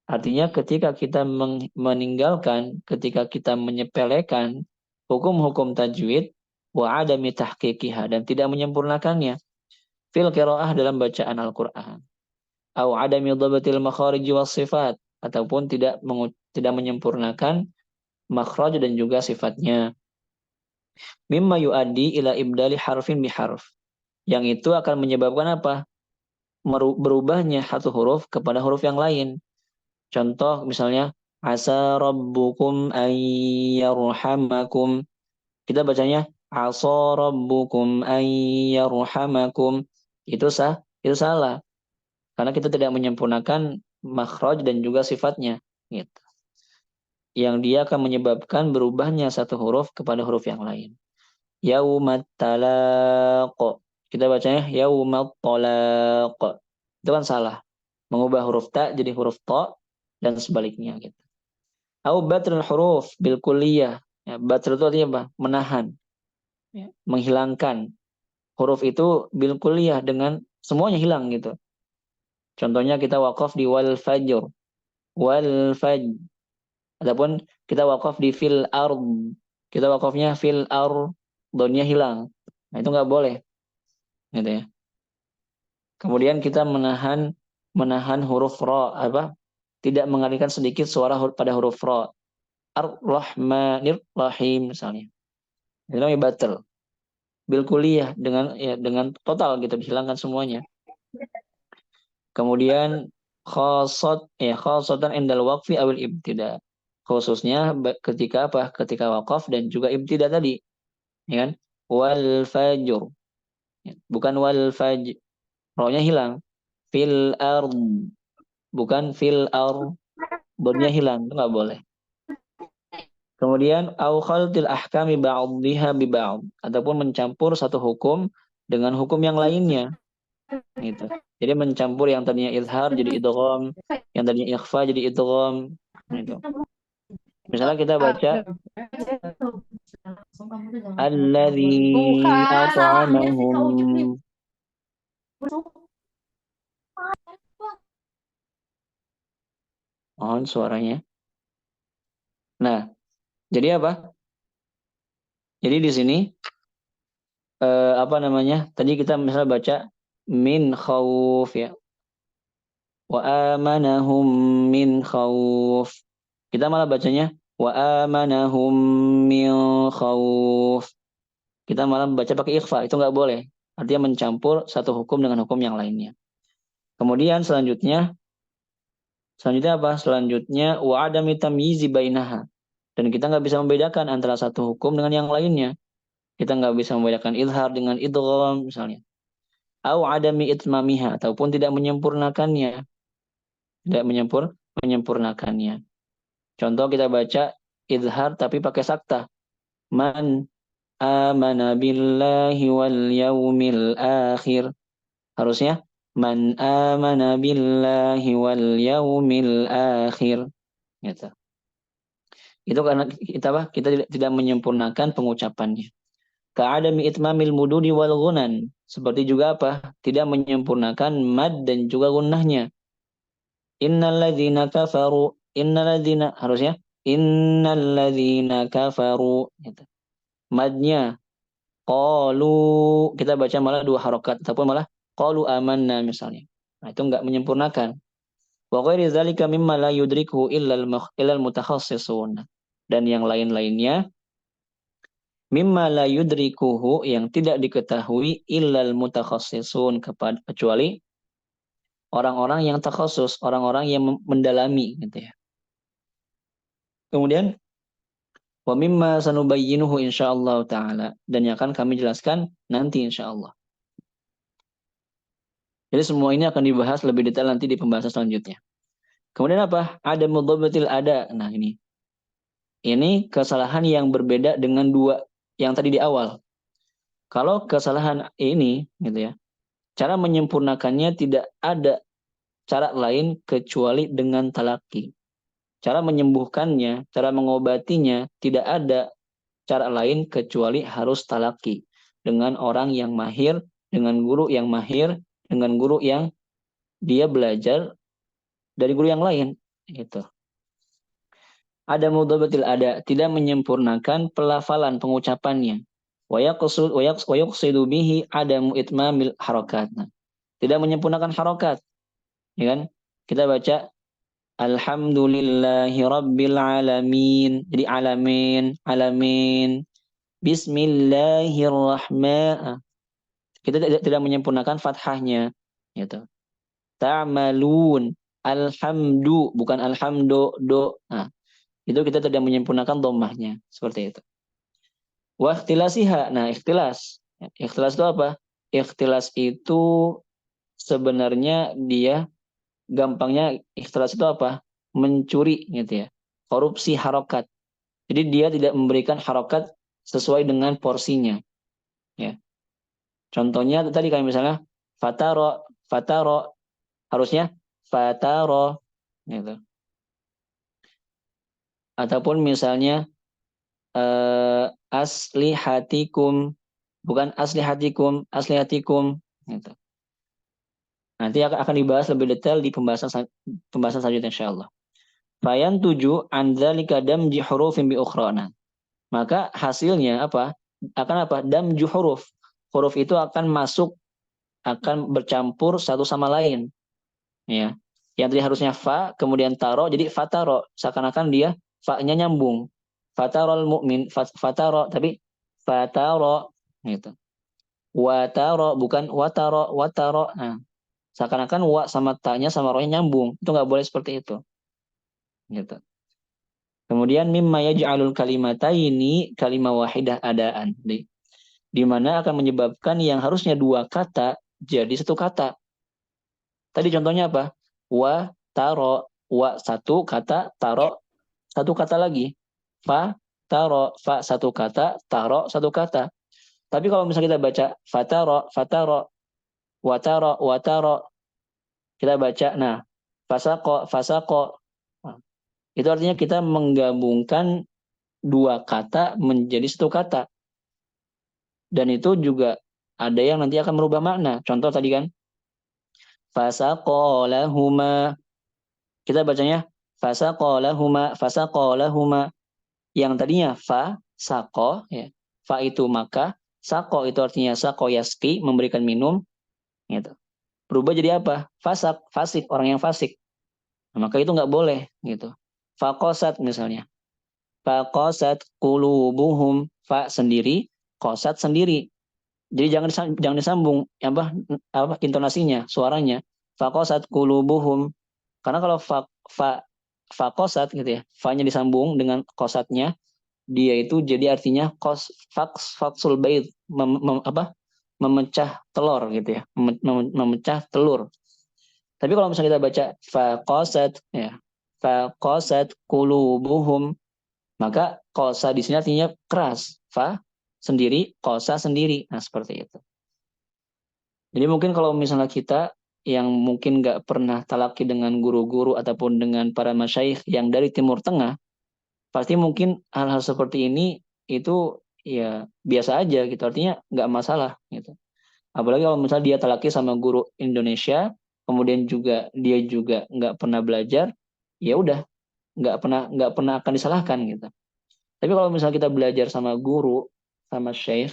Artinya ketika kita meninggalkan, ketika kita menyepelekan hukum-hukum tajwid wa adami tahqiqiha dan tidak menyempurnakannya fil qiraah dalam bacaan Al-Qur'an. Au adami dhabatil makharij was sifat, ataupun tidak menyempurnakan makhraj dan juga sifatnya. Mimma yuaddi ila ibdali harfin bi harf. Yang itu akan menyebabkan apa? Berubahnya satu huruf kepada huruf yang lain. Contoh misalnya asa rabbukum ayyarhamakum. Kita bacanya asa rabbukum ayyarhamakum. Itu salah. Karena kita tidak menyempurnakan makhraj dan juga sifatnya gitu. Yang dia akan menyebabkan berubahnya satu huruf kepada huruf yang lain. Yaumat talaq. Kita bacanya yaumat talaq. Itu kan salah. Mengubah huruf ta jadi huruf ta dan sebaliknya gitu. Au batrul huruf bil kulliyah. Ya, Batal itu artinya apa? Menahan, ya, menghilangkan. Huruf itu bil kuliah dengan semuanya hilang gitu. Contohnya kita wakaf di wal fajr, wal fajr. Adapun kita wakaf di fil ard, kita wakafnya fil ard, donnya hilang. Nah itu nggak boleh, gitu ya. Kemudian kita menahan menahan huruf ro apa? Tidak mengalihkan sedikit suara pada huruf ro. Ar-Rahmanir Rahim misalnya. Itu namanya batal. Bil kuliah dengan ya dengan total gitu dihilangkan semuanya. Kemudian khasatan indal waqfi awil ibtida. Khususnya ketika apa? Ketika wakaf dan juga ibtida tadi, ya kan? Wal fajr. Ya, bukan wal fajr. Ro-nya hilang. Fil ard, bukan fil ard. Bodnya hilang, itu nggak boleh. Kemudian au khaltil ahkami ba'dhiha bi ba'd ataupun mencampur satu hukum dengan hukum yang lainnya gitu. Jadi mencampur yang tadinya izhar jadi idgham, yang tadinya ikhfa jadi idgham gitu. Misalnya kita baca alladzi at'amahum. Mohon suaranya. Nah, jadi apa? Jadi di sini apa namanya? Tadi kita misalnya baca min khauf ya. Wa amanahum min khauf. Kita malah bacanya wa amanahum min khauf. Kita malah baca pakai ikhfa, itu nggak boleh. Artinya mencampur satu hukum dengan hukum yang lainnya. Kemudian selanjutnya apa? Selanjutnya wa adami tamyizi bainaha. Dan kita nggak bisa membedakan antara satu hukum dengan yang lainnya. Kita nggak bisa membedakan izhar dengan idgham misalnya. Au adami itmamiha ataupun tidak menyempurnakannya, tidak menyempurnakannya. Contoh kita baca izhar tapi pakai sakta. Man amana billahi wal yaumil akhir. Harusnya man amana billahi wal yaumil akhir. Gitu. Itu karena kita apa? Kita tidak menyempurnakan pengucapannya. Ka'adami itmamil mududi wal gunan. Seperti juga apa? Tidak menyempurnakan mad dan juga gunnahnya. Innalladzina kafaru. Innalladzina harusnya innalladzina kafaru. Gitu. Madnya qalu kita baca malah dua harokat ataupun malah qalu amanna misalnya. Nah, itu enggak menyempurnakan. Wa ghairi dzalika mimma la yudrikuhu illal mutakhassisun. Dan yang lain-lainnya mimma la yudrikuhu yang tidak diketahui illal mutakhassisun kecuali orang-orang yang takhasus, orang-orang yang mendalami gitu ya. Kemudian wa mimma sanubayyinuhu insyaallah taala dan yang akan kami jelaskan nanti insyaallah. Jadi semua ini akan dibahas lebih detail nanti di pembahasan selanjutnya. Kemudian apa? Ada mudhabbatil ada. Nah, ini. Ini kesalahan yang berbeda dengan dua yang tadi di awal. Kalau kesalahan ini gitu ya. Cara menyempurnakannya tidak ada cara lain kecuali dengan talaki. Cara menyembuhkannya, cara mengobatinya tidak ada cara lain kecuali harus talaki dengan orang yang mahir, dengan guru yang mahir, dengan guru yang dia belajar dari guru yang lain gitu. Ada mudhabatil ada, tidak menyempurnakan pelafalan pengucapannya. Wa yaqsidu bihi adamu itmamil harakat. Nah, tidak menyempurnakan harokat, ya kan? Kita baca alhamdulillahi rabbil alamin. Jadi alamin, alamin. Bismillahirrahmanirrahim. Kita tidak menyempurnakan fathahnya, gitu. Ta'malun. Alhamdu bukan alhamdu do. Nah, itu kita tidak menyempurnakan dhammahnya seperti itu. Wa ikhtilasiha. Nah, ikhtilas. Ikhtilas itu apa? Ikhtilas itu sebenarnya dia gampangnya ikhtilas itu apa? Mencuri gitu ya. Korupsi harokat. Jadi dia tidak memberikan harokat sesuai dengan porsinya. Ya. Contohnya tadi kayak misalnya fataro, fataro harusnya fataro gitu. Ataupun misalnya aslihatikum, bukan aslihatikum, aslihatikum gitu. Nanti akan dibahas lebih detail di pembahasan selanjutnya insyaallah. Fayan 7 andzalika damji hurufin bi ukhrana. Maka hasilnya apa? Akan apa? Damju huruf. Huruf itu akan masuk, akan bercampur satu sama lain, ya. Yang tadi harusnya fa, kemudian taro, jadi fataro, seakan-akan dia fa-nya nyambung. Fatarol mukmin, fataro, tapi fataro gitu. Wataro bukan wataro, wataro. Nah, seakan-akan wa sama ta-nya sama ro-nya nyambung. Itu nggak boleh seperti itu. Gitu. Kemudian mimma yaj'alul kalimataini kalimah wahidah adaan. Di mana akan menyebabkan yang harusnya dua kata jadi satu kata. Tadi contohnya apa? Wa taro, wa satu kata, taro satu kata lagi. Fa taro, fa satu kata, taro satu kata. Tapi kalau misalnya kita baca fataro, fataro, wataro, wataro, kita baca nah fasako, fasako. Nah, itu artinya kita menggabungkan dua kata menjadi satu kata. Dan itu juga ada yang nanti akan merubah makna. Contoh tadi kan, fasaqolahuma. Kita bacanya fasaqolahuma, fasaqolahuma. Yang tadinya fa, sako, ya. Fa itu maka, sako itu artinya sako yaski, memberikan minum, gitu. Berubah jadi apa? Fasak, fasik, orang yang fasik. Nah, maka itu nggak boleh, gitu. Fakosat misalnya. Fakosat kulubuhum, fa sendiri, kosat sendiri. Jadi jangan disambung apa intonasinya, suaranya. Fakosat kulubuhum. Karena kalau fakosat gitu ya, fa-nya disambung dengan kosatnya, dia itu jadi artinya faksul bait, memecah telur gitu ya, memecah telur. Tapi kalau misalnya kita baca fakosat ya, fakosat kulubuhum, maka kosa di sini artinya keras, fa sendiri, kosa sendiri. Nah, seperti itu. Jadi mungkin kalau misalnya kita yang mungkin nggak pernah talaki dengan guru-guru ataupun dengan para masyayikh yang dari Timur Tengah, pasti mungkin hal-hal seperti ini itu ya biasa aja gitu. Artinya nggak masalah gitu. Apalagi kalau misalnya dia talaki sama guru Indonesia, kemudian juga dia juga nggak pernah belajar, ya udah nggak pernah akan disalahkan gitu. Tapi kalau misalnya kita belajar sama guru, sama syekh,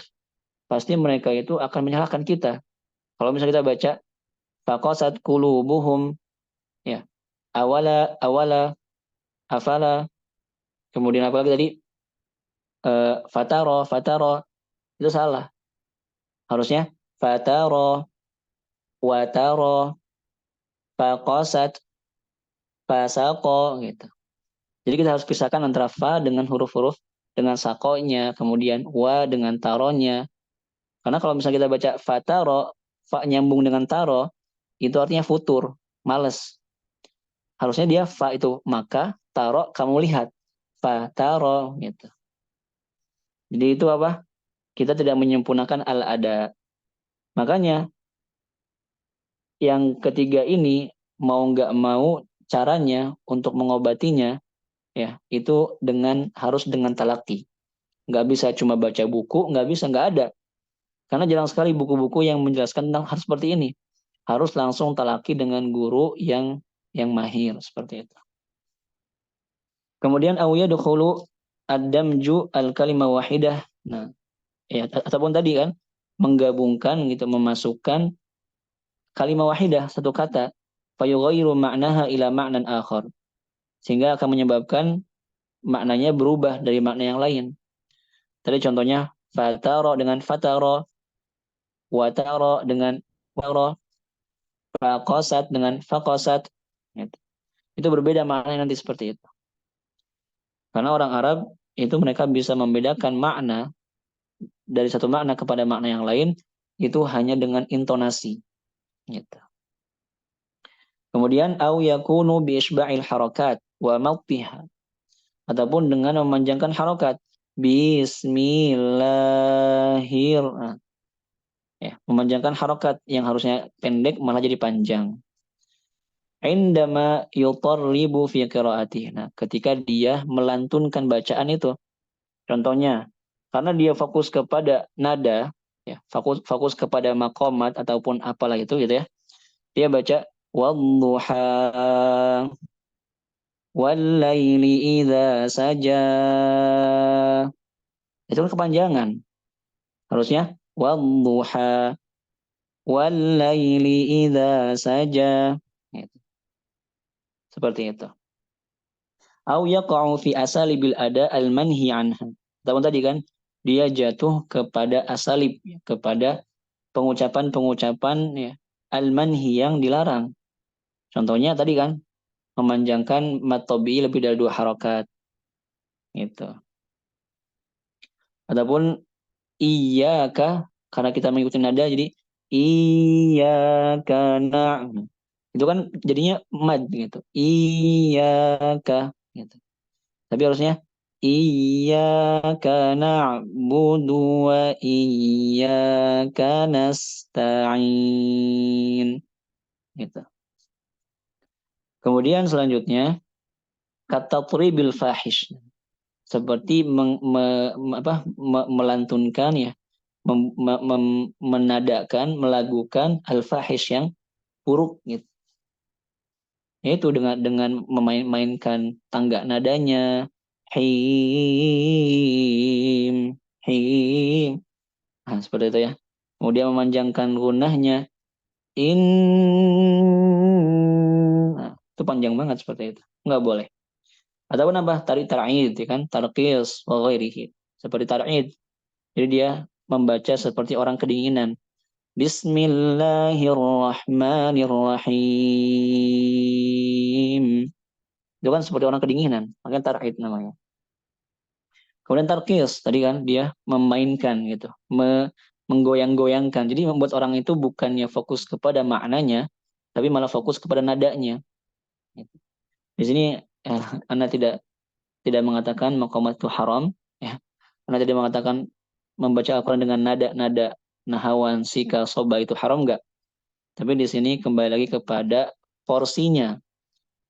pasti mereka itu akan menyalahkan kita. Kalau misalnya kita baca faqasat qulubuhum, ya. Awala awala afala, kemudian apa lagi tadi? Fataro fataro, itu salah. Harusnya fataro wataro faqasat fasaqo gitu. Jadi kita harus pisahkan antara fa dengan huruf-huruf dengan sakonya, kemudian wa dengan taronya. Karena kalau misalnya kita baca fataro, fa nyambung dengan taro, itu artinya futur, males. Harusnya dia fa itu maka, taro kamu lihat. Fa taro gitu. Jadi itu apa? Kita tidak menyempurnakan al-ada. Makanya yang ketiga ini mau nggak mau caranya untuk mengobatinya ya itu harus dengan talaki. Nggak bisa cuma baca buku, nggak bisa, nggak ada. Karena jarang sekali buku-buku yang menjelaskan tentang hal seperti ini. Harus langsung talaki dengan guru yang mahir seperti itu. Kemudian awya dukhulu ad-damju al-kalimah wahidah. Nah, ya ataupun tadi kan menggabungkan gitu, memasukkan kalimah wahidah satu kata, fayughayyiru ma'naha ila ma'nan akhar. Sehingga akan menyebabkan maknanya berubah dari makna yang lain. Tadi contohnya fataro dengan fataro, wataro dengan waro, faqasat dengan faqasat. Gitu. Itu berbeda maknanya nanti seperti itu. Karena orang Arab itu mereka bisa membedakan makna dari satu makna kepada makna yang lain itu hanya dengan intonasi. Gitu. Kemudian au yakunu bi isba'il harakat wa mawtiha, ataupun dengan memanjangkan harokat. Bismillahir. Nah, ya, memanjangkan harokat yang harusnya pendek malah jadi panjang. Indama yutarribu fi qiraatih. Nah, ketika dia melantunkan bacaan itu. Contohnya, karena dia fokus kepada nada, ya, fokus kepada makomat ataupun apalah itu gitu ya. Dia baca wadduha wallaili idza saja. Itu kan kepanjangan. Harusnya wadduha wallaili idza saja. Gitu. Seperti itu. Au yaqa'u fi asalibil ada al-manhi anha. Tahu tadi kan dia jatuh kepada asalib, kepada pengucapan-pengucapan ya, al-manhi yang dilarang. Contohnya tadi kan memanjangkan mat tabi'i lebih dari 2 harokat gitu. Adapun iyyaka karena kita mengikuti nada jadi iyyaka na'budu. Itu kan jadinya mad gitu. Iyyaka gitu. Tapi harusnya iyyaka na'budu wa iyyaka nasta'in gitu. Kemudian selanjutnya kata bil fahish seperti melantunkan ya menadakan melakukan al fahish yang buruk gitu. Yaitu dengan memainkan tangga nadanya him him. Nah, seperti itu ya. Kemudian memanjangkan gunahnya in. Nah, itu panjang banget seperti itu. Enggak boleh. Ataupun apa? Tarik tar'id ya kan? Tarqis wa ghairihi. Seperti tar'id. Jadi dia membaca seperti orang kedinginan. Bismillahirrahmanirrahim. Itu kan seperti orang kedinginan. Makanya tar'id namanya. Kemudian tarqis tadi kan dia memainkan gitu, menggoyang-goyangkan. Jadi membuat orang itu bukannya fokus kepada maknanya, tapi malah fokus kepada nadanya. Gitu. Di sini Anda tidak mengatakan maqamat itu haram, ya. Anda tidak mengatakan membaca Al-Quran dengan nada-nada nahawan, sika, soba itu haram enggak? Tapi di sini kembali lagi kepada porsinya.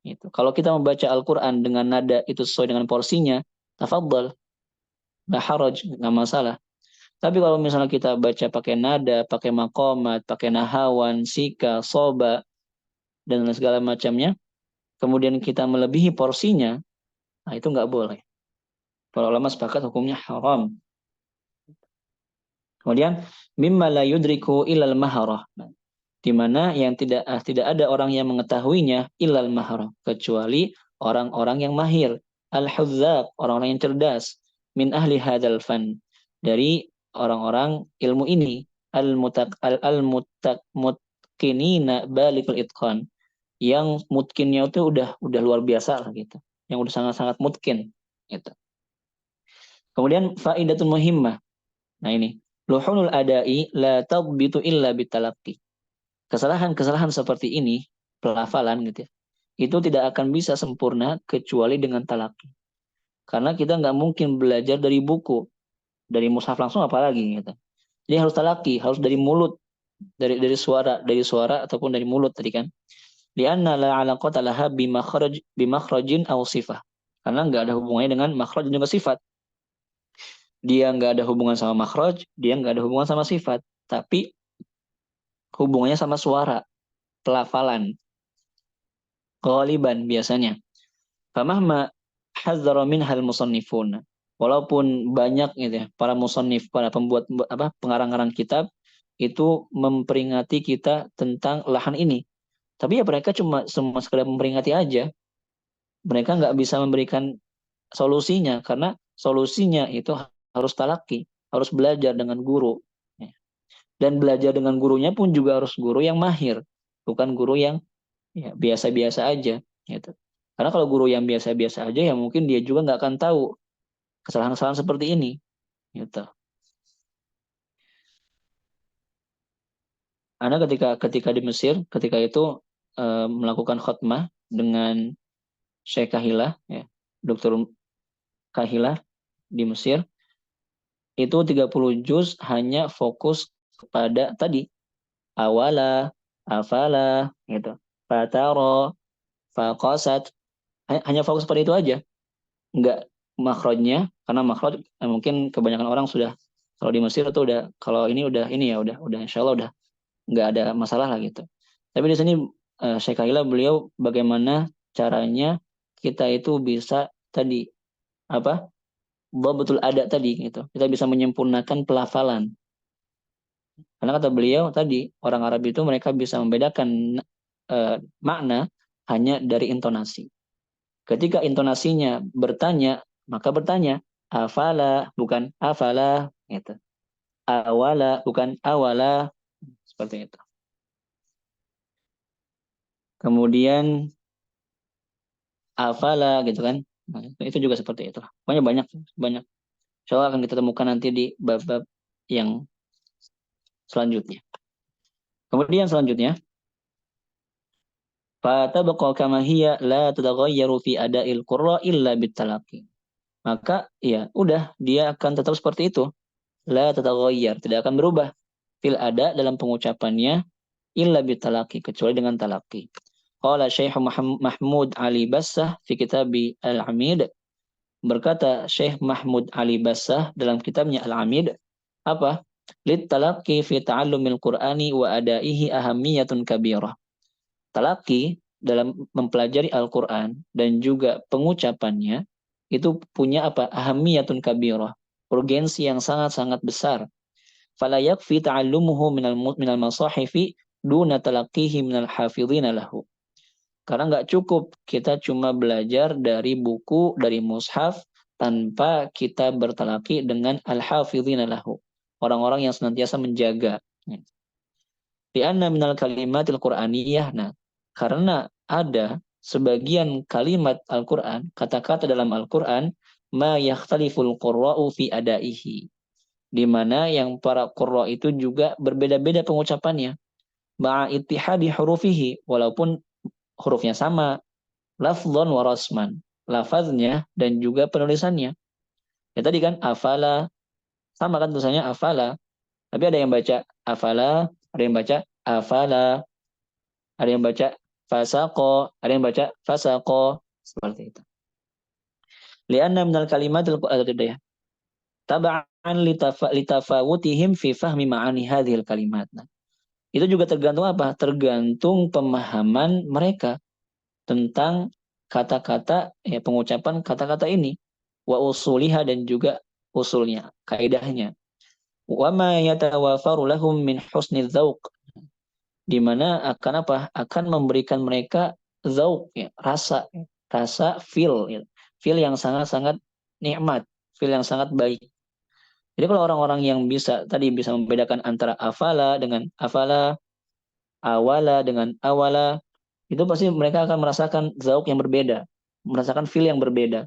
Gitu. Kalau kita membaca Al-Quran dengan nada itu sesuai dengan porsinya, tafadhal, nggak haraj, nggak masalah. Tapi kalau misalnya kita baca pakai nada, pakai makomat, pakai nahawan, sika, soba, dan segala macamnya, kemudian kita melebihi porsinya, nah itu nggak boleh. Para ulama sepakat hukumnya haram. Kemudian, mimma la yudriku ilal maharah. Nah, di mana yang tidak ada orang yang mengetahuinya ilal maharah, kecuali orang-orang yang mahir. Al-huzzaq, orang-orang yang cerdas. Min ahli hadzal fan. Dari orang-orang ilmu ini. Al-mutkinina balikul itqan. Yang mutkinnya itu udah luar biasa lah gitu. Yang udah sangat-sangat mutkin gitu. Kemudian faidatun muhimmah. Nah ini, luhunul adai la tadbitu illa bitalaqi. Kesalahan-kesalahan seperti ini, pelafalan gitu ya, itu tidak akan bisa sempurna kecuali dengan talaki. Karena kita nggak mungkin belajar dari buku, dari mushaf langsung apalagi gitu. Jadi harus talaki, harus dari mulut, dari suara ataupun dari mulut tadi kan. Lianna la alaqata laha bimakhrajin aw sifah. Karena nggak ada hubungannya dengan makhraj dan juga sifat. Dia nggak ada hubungan sama makhraj, dia nggak ada hubungan sama sifat. Tapi hubungannya sama suara, pelafalan, ghaliban biasanya. Famahma hazzara minhal musannifun. Walaupun banyak gitu ya, para musannif, para pembuat pengarang-arang kitab itu memperingati kita tentang lahan ini. Tapi ya mereka cuma sekedar memperingati aja. Mereka nggak bisa memberikan solusinya karena solusinya itu harus talaki, harus belajar dengan guru. Ya. Dan belajar dengan gurunya pun juga harus guru yang mahir, bukan guru yang ya, biasa-biasa aja. Gitu. Karena kalau guru yang biasa-biasa aja ya mungkin dia juga nggak akan tahu kesalahan-kesalahan seperti ini. Gitu. Karena ketika di Mesir, ketika itu melakukan khutbah dengan Syekh Kahilah, ya, Dr. Kahilah di Mesir, itu 30 juz hanya fokus kepada tadi awala, afala, gitu. Fataro, faqasat, hanya fokus pada itu aja. Enggak makhrajnya, karena makhraj mungkin kebanyakan orang sudah, kalau di Mesir itu udah, kalau ini udah ini ya udah insya Allah udah nggak ada masalah lah gitu. Tapi di sini Syekh Kaila beliau bagaimana caranya kita itu bisa tadi apa, betul ada tadi gitu, kita bisa menyempurnakan pelafalan. Karena kata beliau tadi orang Arab itu mereka bisa membedakan makna hanya dari intonasi. Ketika intonasinya bertanya, maka bertanya afala bukan afala gitu. Awala bukan awala, seperti itu. Kemudian afala gitu kan. Nah, itu juga seperti itu. Pokoknya banyak banyak. Insya Allah akan kita temukan nanti di bab-bab yang selanjutnya. Kemudian selanjutnya, fatabqa kama hiya la tataghayyaru fi ada'il qurra illa bitalaqi. Maka ya udah dia akan tetap seperti itu. La tataghayyar, tidak akan berubah fil ada dalam pengucapannya illa bitalaqi, kecuali dengan talaqi. Qala Syekh Mahmud Ali Bassah fi kitabi Al-Amid, berkata Syekh Mahmud Ali Bassah dalam kitabnya Al-Amid, apa? Lit talaqi fi ta'allumil Qur'ani wa adaihi ahamiyatun kabirah. Talaqi dalam mempelajari Al-Qur'an dan juga pengucapannya itu punya apa? Ahamiyatun kabirah. Urgensi yang sangat-sangat besar. Fala yakfi ta'allumuhu minal masahifi duna talaqihi minal hafidhina lahu. Karena nggak cukup kita cuma belajar dari buku, dari mushaf, tanpa kita bertalaki dengan al-hafidhina lahu. Orang-orang yang senantiasa menjaga. Lianna minal kalimatil Qur'aniyah. Nah, karena ada sebagian kalimat Al-Quran, kata-kata dalam Al-Quran, ma yakhtaliful qurra'u fi adaihi. Di mana yang para qurra itu juga berbeda-beda pengucapannya. Ma'a ittihadi hurufihi, walaupun hurufnya sama, lafdhon wa rasman, lafaznya dan juga penulisannya. Ya tadi kan afala, sama kan tulisannya afala, tapi ada yang baca afala, ada yang baca afala, ada yang baca fasaqo, ada yang baca fasaqo, seperti itu. Lianna minal kalimatil ya. Taba'an litafawutihim fi fahmi ma'ani hadhil kalimat. Nah, itu juga tergantung apa? Tergantung pemahaman mereka tentang kata-kata, ya pengucapan kata-kata ini, wa usuliha dan juga usulnya, kaidahnya. Wa ma yatawafaru lahum min husni dzauq, di mana akan apa? Akan memberikan mereka zauq, ya, rasa, rasa feel, ya. Feel yang sangat-sangat nikmat, feel yang sangat baik. Jadi kalau orang-orang yang bisa tadi bisa membedakan antara afala dengan afala, awala dengan awala, itu pasti mereka akan merasakan zauk yang berbeda, merasakan feel yang berbeda,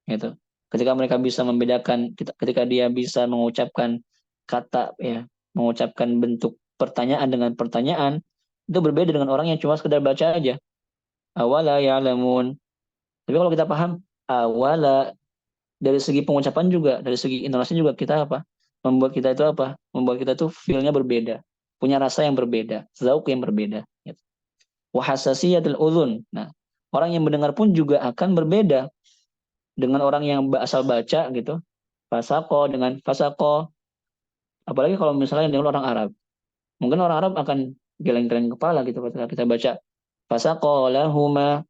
gitu. Ketika mereka bisa membedakan, ketika dia bisa mengucapkan kata, ya, mengucapkan bentuk pertanyaan dengan pertanyaan, itu berbeda dengan orang yang cuma sekedar baca aja. Awala ya'lamun. Tapi kalau kita paham awala, dari segi pengucapan juga, dari segi intonasi juga kita apa? Membuat kita itu apa? Membuat kita tuh feel-nya berbeda, punya rasa yang berbeda, zauk yang berbeda, gitu. Wahasasiyatul udhun. Nah, orang yang mendengar pun juga akan berbeda dengan orang yang asal baca gitu. Fasako dengan fasako. Apalagi kalau misalnya dengan orang Arab. Mungkin orang Arab akan geleng-geleng kepala gitu ketika kita baca fasako lahuma.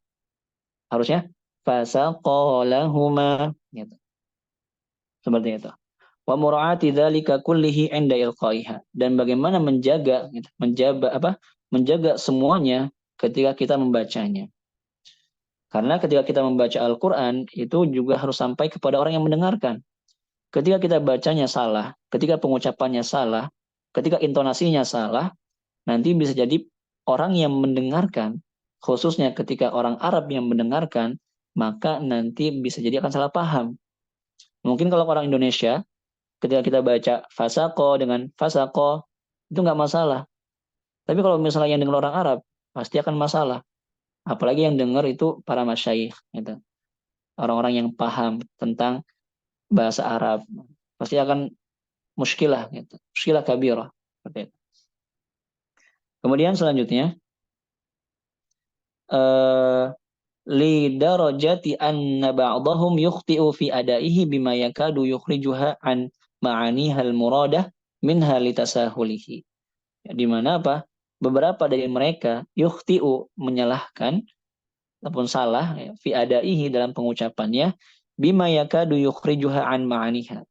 Harusnya fasako lahuma gitu. Seperti itu. Wa mura'ati dzalika kullihi 'inda ilqaiha, dan bagaimana menjaga gitu, menjaga apa? Menjaga semuanya ketika kita membacanya. Karena ketika kita membaca Al-Quran, itu juga harus sampai kepada orang yang mendengarkan. Ketika kita bacanya salah, ketika pengucapannya salah, ketika intonasinya salah, nanti bisa jadi orang yang mendengarkan, khususnya ketika orang Arab yang mendengarkan, maka nanti bisa jadi akan salah paham. Mungkin kalau orang Indonesia, ketika kita baca fasako dengan fasako, itu nggak masalah. Tapi kalau misalnya yang dengar orang Arab, pasti akan masalah. Apalagi yang dengar itu para masyayikh, gitu. Orang-orang yang paham tentang bahasa Arab, pasti akan muskilah gitu. Muskilah kabirah. Seperti itu. Kemudian selanjutnya, eh, li darajati anna ba'dahum yukhti'u fi adaihi bima yakadu yukhrijuha an ma'aniha al-muradah minha litasahulihi. Ya, di mana apa? Beberapa dari mereka yukhti'u menyalahkan ataupun salah ya, fi adaihi dalam pengucapannya bima yakadu yukhrijuha an ma'aniha.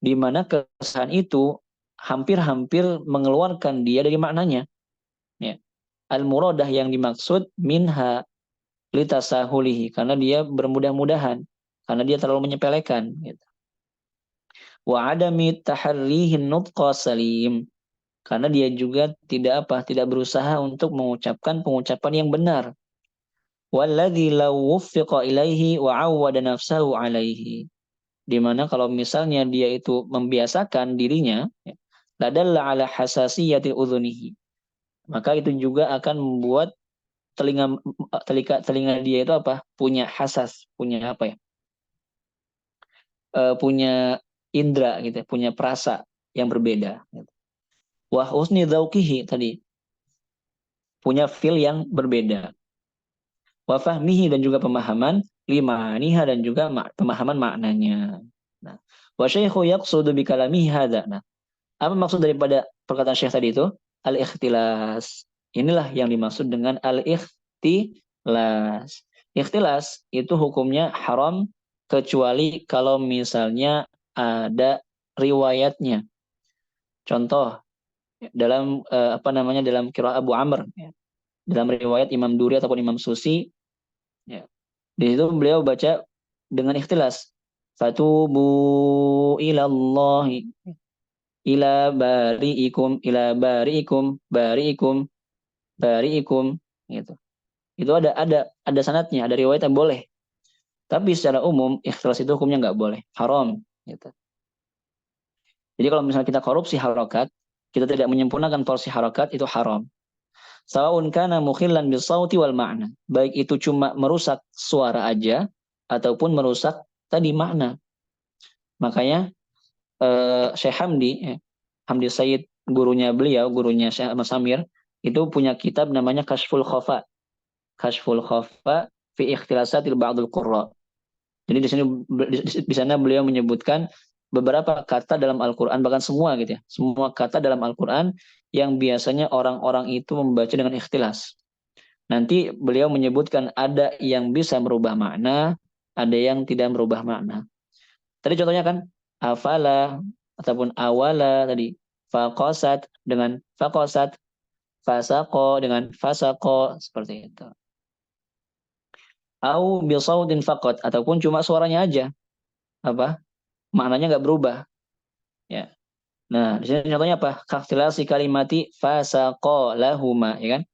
Di mana kesalahan itu hampir-hampir mengeluarkan dia dari maknanya. Ya. Al-muradah yang dimaksud minha litasahulihi karena dia bermudah-mudahan, karena dia terlalu menyepelekan gitu. Wa adami taharrihin nutqa salim, karena dia juga tidak berusaha untuk mengucapkan pengucapan yang benar. Walladzi law wuffiqa ilaihi wa 'awwada nafsahu 'alaihi. Di mana kalau misalnya dia itu membiasakan dirinya, ya, ladalla ala hasasiyati udhunihi. Maka itu juga akan membuat telinga telinga dia itu apa? Punya hasas, punya apa ya? Punya indera gitu, ya, punya perasa yang berbeda. Gitu. Wa husni dzauqihi tadi, punya feel yang berbeda. Wa fahmihi dan juga pemahaman limaniha dan juga pemahaman maknanya. Nah, wa syaikhu yaqsudu bi kalamihi hadza. Nah, apa maksud daripada perkataan Syekh tadi itu? Al-ikhtilas. Inilah yang dimaksud dengan al-ikhtilas. Ikhtilas itu hukumnya haram kecuali kalau misalnya ada riwayatnya. Contoh dalam apa namanya dalam qiraah Abu Amr ya. Dalam riwayat Imam Duri ataupun Imam Susi ya. Di situ beliau baca dengan ikhtilas. Fatubu ilallahi ila bari'ikum bari'ikum gitu. Itu ada sanadnya, ada riwayat yang boleh. Tapi secara umum ikhtilas itu hukumnya nggak boleh, haram gitu. Jadi kalau misalnya kita korupsi harokat, kita tidak menyempurnakan porsi harokat, itu haram. Sawa'un kana mukhillan bisauti wal ma'na. Baik itu cuma merusak suara aja, ataupun merusak tadi makna. Makanya Syekh Hamdi, Hamdi Said, gurunya Syekh Ahmad Samir, itu punya kitab namanya Kashful Khafa. Kashful Khafa fi ikhtilasatil ba'dul qurra. Jadi di sana beliau menyebutkan beberapa kata dalam Al-Qur'an, bahkan semua gitu ya. Semua kata dalam Al-Qur'an yang biasanya orang-orang itu membaca dengan ikhtilas. Nanti beliau menyebutkan ada yang bisa merubah makna, ada yang tidak merubah makna. Tadi contohnya kan afala ataupun awala tadi, faqasat dengan faqasat, fasaqo dengan fasaqo, seperti itu. Au bisautin faqat, ataupun cuma suaranya aja, apa? Maknanya nggak berubah, ya. Nah, di sini contohnya apa? Kaktilasi kalimati fasaqo lahuma, ya kan?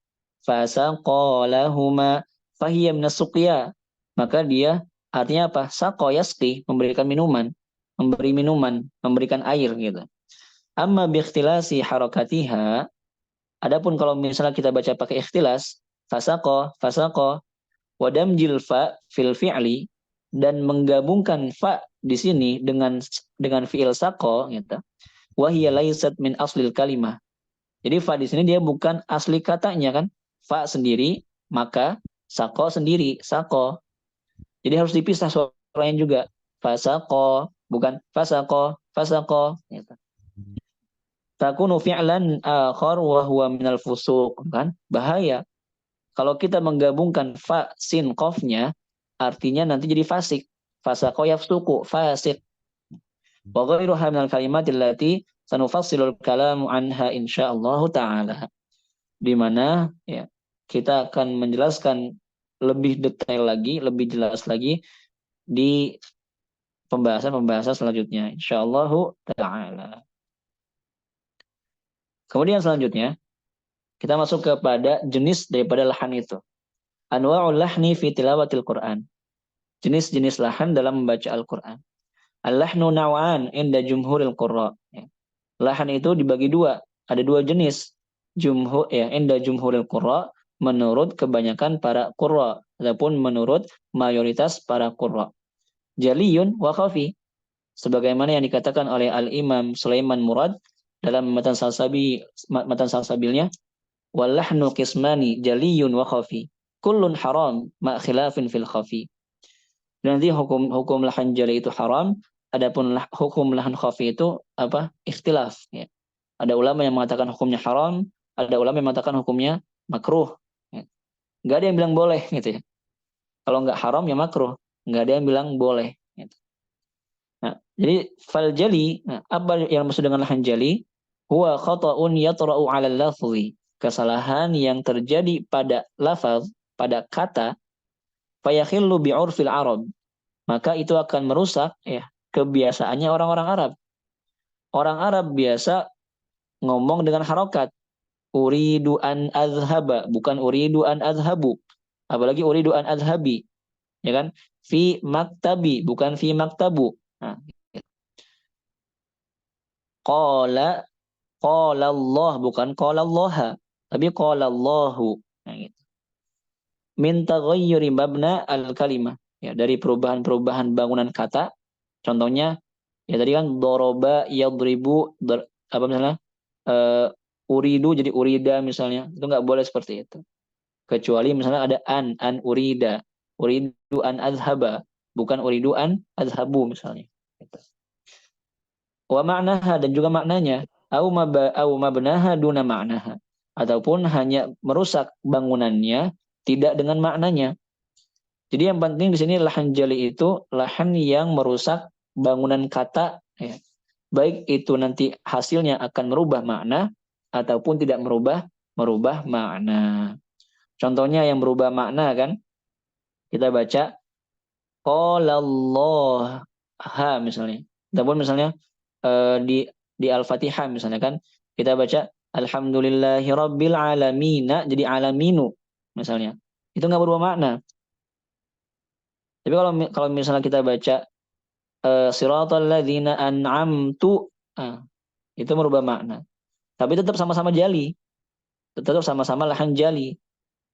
Fasaqo lahuma fahiyya minasuqya. Maka dia artinya apa? Saqo yasqi, memberikan minuman, memberikan air gitu. Amma biikhtilasi harakatiha, adapun kalau misalnya kita baca pakai ikhtilas, fasaqo, wadam jilfa fil fi'li, dan menggabungkan fa di sini dengan fi'il saqo gitu. Wa hiya laysat min aslil kalimah. Jadi fa di sini dia bukan asli katanya kan? Fa sendiri, maka saqo sendiri, saqo. Jadi harus dipisah suaranya juga. Fasaqo, bukan fasaqo gitu. Takunu fi'lan akhar wa huwa minal fusuq, kan? Bahaya. Kalau kita menggabungkan fa sin qafnya, artinya nanti jadi fasik. Fasaqo yafsuqu, fasik. Wa ghairuha minal kalimatil lati sanufassilul kalamu anha insyaallah taala. Di mana ya kita akan menjelaskan lebih detail lagi, lebih jelas lagi di pembahasan-pembahasan selanjutnya insyaallah taala. Kemudian selanjutnya kita masuk kepada jenis daripada lahan itu. Anwa'ul lahni fi tilawatil Qur'an. Jenis-jenis lahan dalam membaca Al-Qur'an. Al-lahnu naw'an inda jumhuril qurra. Lahan itu dibagi dua, ada dua jenis. Inda jumhuril qurra, menurut kebanyakan para qurra ataupun menurut mayoritas para qurra. Jaliyun wa khafi, sebagaimana yang dikatakan oleh Al-Imam Sulaiman Murad dalam matan salsabilnya, wal lahnu qismani jaliyun wa khafi. kullun haram ma khilafin fil khafi. Dan nanti hukum lahan jali itu haram, adapun hukum lahan khafi itu apa? Ikhtilaf ya. Ada ulama yang mengatakan hukumnya haram, ada ulama yang mengatakan hukumnya makruh. Ya. Nggak ada yang bilang boleh gitu ya. Kalau nggak haram ya makruh, nggak ada yang bilang boleh. Gitu. Nah, jadi fal jali, nah, apa yang maksud dengan lahan jali? Huwa khata'un yatra'u 'ala lafzi. Kesalahan yang terjadi pada lafaz, pada kata, fayakhillu bi'urfil Arab. Maka itu akan merusak ya kebiasaannya orang-orang Arab. Orang Arab biasa ngomong dengan harokat. Uridu an azhaba, bukan uridu an azhabu. Apalagi uridu an azhabi, ya kan? Fi maktabi, bukan fi maktabu. Nah, qala qala Allah, bukan qala Allah, tapi qala Allahu. Nah, gitu. Min taghayyuri mabna al-kalimah. Ya, dari perubahan-perubahan bangunan kata. Contohnya ya tadi kan doroba yadribu apa misalnya uridu jadi urida misalnya. Itu nggak boleh seperti itu. Kecuali misalnya ada an urida, uridu an azhaba, bukan uridu an azhabu misalnya. Gitu. Wa ma'naha dan juga maknanya au mabnaha duna ma'naha ataupun hanya merusak bangunannya tidak dengan maknanya. Jadi yang penting di sini lahan jali itu lahan yang merusak bangunan kata ya. Baik itu nanti hasilnya akan merubah makna ataupun tidak merubah makna. Contohnya yang berubah makna kan kita baca qala Allah ha misalnya. Ataupun misalnya di Al-Fatihah misalnya kan kita baca alhamdulillahirabbil alamina jadi alaminu misalnya. Itu nggak berubah makna. Tapi kalau misalnya kita baca siratal ladzina an'amtu itu merubah makna. Tapi tetap sama-sama jali. Tetap sama-sama lahan jali.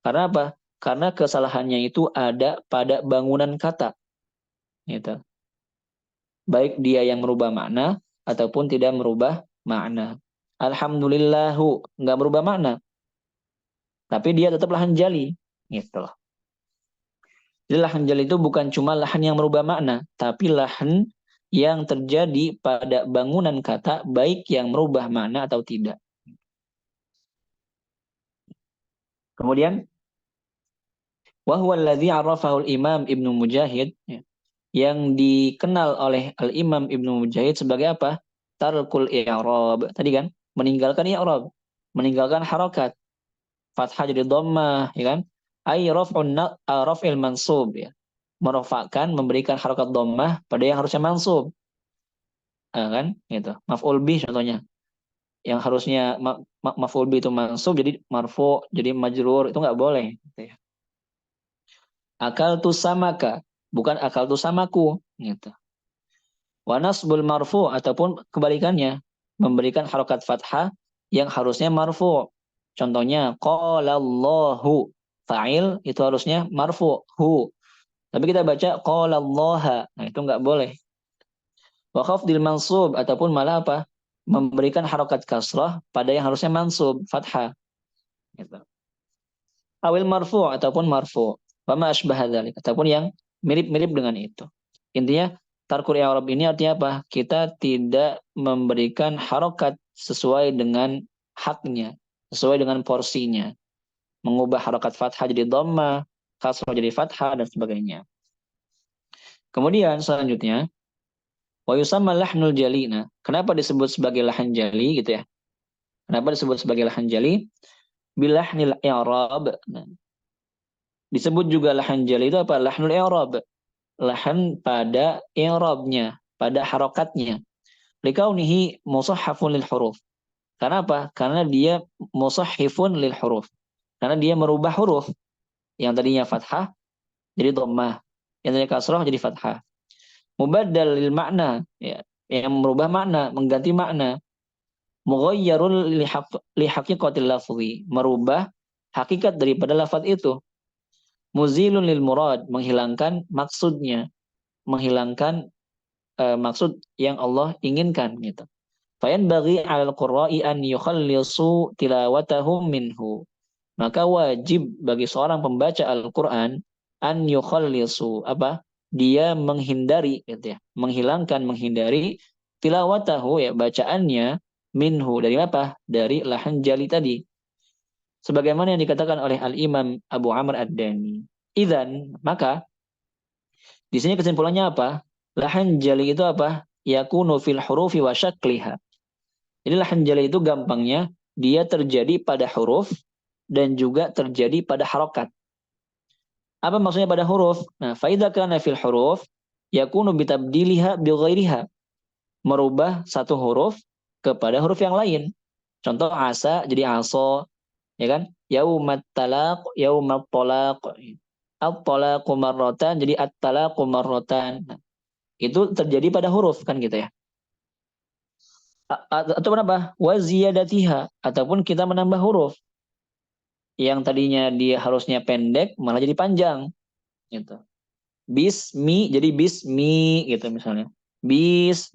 Karena apa? Karena kesalahannya itu ada pada bangunan kata. Gitu. Baik dia yang merubah makna ataupun tidak merubah makna. Alhamdulillahu nggak merubah makna, tapi dia tetap lahan jali. Gitu. Jadi lahan jali itu bukan cuma lahan yang merubah makna, tapi lahan yang terjadi pada bangunan kata baik yang merubah makna atau tidak. Kemudian wa huwa alladzi 'arafahu al-Imam Ibnu Mujahid yang dikenal oleh Al-Imam Ibnu Mujahid sebagai apa? Tarkul i'rab. Tadi kan meninggalkan i'rab, meninggalkan harokat. Fathah jadi dhammah, ya kan? Ai raf'il mansub ya. Merofakkan memberikan harokat dhammah pada yang harusnya mansub. Kan? Gitu. Maf'ul bih contohnya. Yang harusnya maf'ul bih itu mansub jadi marfu, jadi majrur itu nggak boleh gitu ya. Akal tu samaka, bukan akal tu samaku gitu. Wa nasbul marfu ataupun kebalikannya, memberikan harokat fathah yang harusnya marfu. Contohnya qala Allahu, fa'il itu harusnya marfu hu. Tapi kita baca qala Allaha. Nah, itu enggak boleh. Wa khafdil mansub ataupun malah apa? Memberikan harokat kasrah pada yang harusnya mansub, fathah. Gitu. Awil marfu ataupun marfu. Wa ma asbaha dzalik ataupun yang mirip-mirip dengan itu. Intinya tarkul i'rab ini artinya apa? Kita tidak memberikan harokat sesuai dengan haknya, sesuai dengan porsinya. Mengubah harokat fathah jadi dhammah, kasrah jadi fathah dan sebagainya. Kemudian selanjutnya wa yusamma lahnul jali. Nah, kenapa disebut sebagai lahan jali gitu ya? Kenapa disebut sebagai lahan jali? Bilahnil i'rab. Nah, disebut juga lahan jali itu apa? Lahnul i'rab. Lahan pada i'rabnya, pada harokatnya. Likaunihi musahhafun lil huruf. Karena apa? Karena dia musahhifun lil huruf. Karena dia merubah huruf. Yang tadinya fathah jadi dhammah. Yang tadinya kasrah jadi fathah. Mubaddal lil makna, ya, yang merubah makna, mengganti makna. Mughayyarul li haqiqatil lafzi, merubah hakikat daripada lafaz itu. Muzilun lil murad, menghilangkan maksudnya, menghilangkan maksud yang Allah inginkan gitu. Fayan bagi al qurra'i an yukhallisu tilawatahum minhu. maka wajib bagi seorang pembaca Al-Qur'an an yukhallisu apa? Dia menghindari gitu ya, menghindari tilawatahu ya bacaannya minhu dari apa? Dari lahan jali tadi. Sebagaimana yang dikatakan oleh Al-Imam Abu Amr Ad-Dani. Idzan, maka di sini kesimpulannya apa? Lahan jali itu apa? Yakunu fil hurufi wa syakliha. Jadi lahan jali itu gampangnya dia terjadi pada huruf dan juga terjadi pada harokat. Apa maksudnya pada huruf? Nah, faidha kana fil huruf yakunu bitabdiliha bi ghairiha. Merubah satu huruf kepada huruf yang lain. Contoh asa jadi aso, ya kan? Yaumat talaq, yaumat talaq. At-talaqu marratan jadi at-talaqu marratan. Nah, itu terjadi pada huruf kan gitu ya. Atau apa? Wa ziyadatiha ataupun kita menambah huruf yang tadinya dia harusnya pendek malah jadi panjang gitu. Bismi jadi bismi gitu misalnya. Bis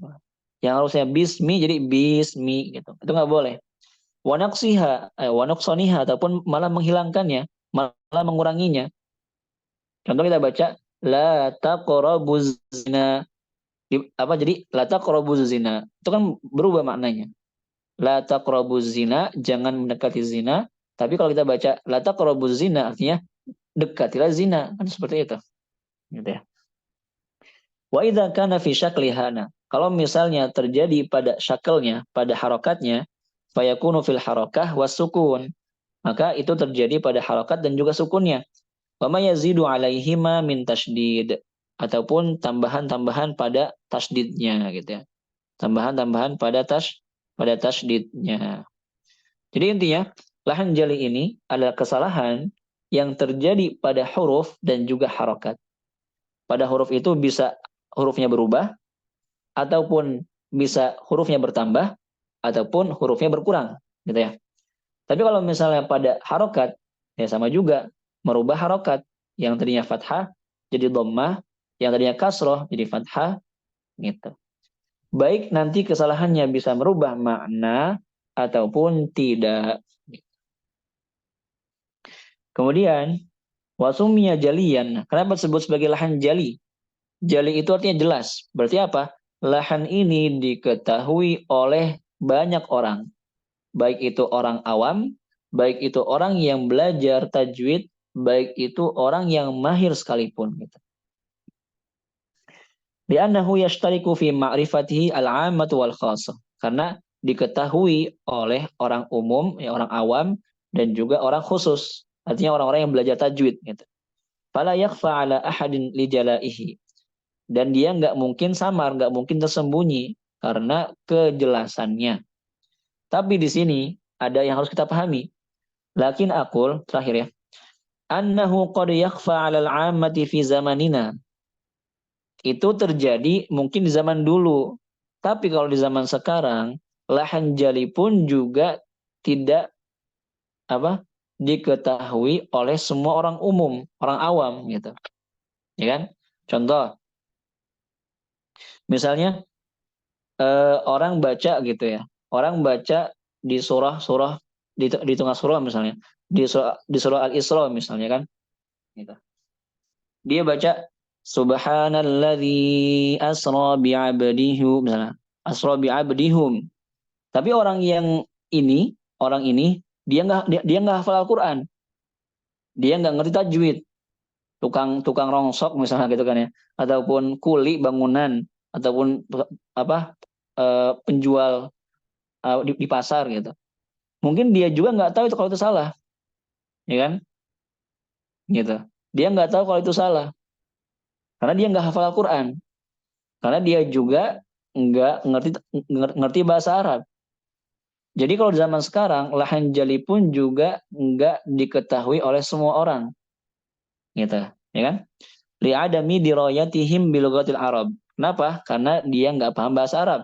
yang harusnya bismi jadi bismi gitu. Itu nggak boleh. Wanaksiha, wanaksoniha ataupun malah menghilangkannya, malah menguranginya. Contoh kita baca la taqrabuz zina. Apa jadi la taqrabuz zina. Itu kan berubah maknanya. La taqrabuz zina, jangan mendekati zina. Tapi kalau kita baca la taqrabuz zina artinya dekatilah zina. Kan seperti itu. Gitu ya. Wa idza kana fi syaklihana. Kalau misalnya terjadi pada syakelnya, pada harokatnya, fayakunu fil harokah wasukun. Maka itu terjadi pada harokat dan juga sukunnya. Wa ma yazidu alaihima min tasydid. Ataupun tambahan-tambahan pada tasdidnya gitu ya. Tambahan-tambahan pada tasdidnya. Jadi intinya, lahan jali ini adalah kesalahan yang terjadi pada huruf dan juga harokat. Pada huruf itu bisa hurufnya berubah, ataupun bisa hurufnya bertambah, ataupun hurufnya berkurang, gitu ya. Tapi kalau misalnya pada harokat, ya sama juga, merubah harokat. Yang tadinya fathah, jadi dhammah, yang tadinya kasroh, jadi fathah, gitu. Baik nanti kesalahannya bisa merubah makna, ataupun tidak. Kemudian, wasumnya jalian. Kenapa disebut sebagai lahan jali? Jali itu artinya jelas. Berarti apa? Lahan ini diketahui oleh banyak orang. Baik itu orang awam, baik itu orang yang belajar tajwid, baik itu orang yang mahir sekalipun. Gitu. Li'annahu yashtariku fi ma'rifatihi al-'ammatu wal khasah. Karena diketahui oleh orang umum, ya orang awam, dan juga orang khusus. Artinya orang-orang yang belajar tajwid. Gitu. Fala yakhfa ala ahadin li jalaihi. Dan dia nggak mungkin samar, nggak mungkin tersembunyi karena kejelasannya. Tapi di sini ada yang harus kita pahami. Lakin akul terakhir ya. Annahu qad yakhfa 'alal 'ammati fi zamanina. Itu terjadi mungkin di zaman dulu. Tapi kalau di zaman sekarang, lahan jali pun juga tidak apa diketahui oleh semua orang umum, orang awam gitu. Ya kan? Contoh, misalnya orang baca gitu ya. Orang baca di surah-surah di tengah surah misalnya, di surah Al-Isra misalnya kan. Gitu. Dia baca Subhanalladzi asra bi'abdihi misalnya. Asra bi'abdihum. Tapi orang ini dia nggak hafal Al-Qur'an. Dia nggak ngerti tajwid. Tukang tukang rongsok misalnya gitu kan ya. Ataupun kuli bangunan ataupun apa penjual di pasar gitu. Mungkin dia juga nggak tahu itu kalau itu salah, ya kan? Gitu. Dia nggak tahu kalau itu salah, karena dia nggak hafal Al-Quran, karena dia juga nggak ngerti bahasa Arab. Jadi kalau di zaman sekarang lahan jali pun juga nggak diketahui oleh semua orang, gitu, ya kan? Li'adami dirayatihim bilughatil Arab. Kenapa? Karena dia nggak paham bahasa Arab.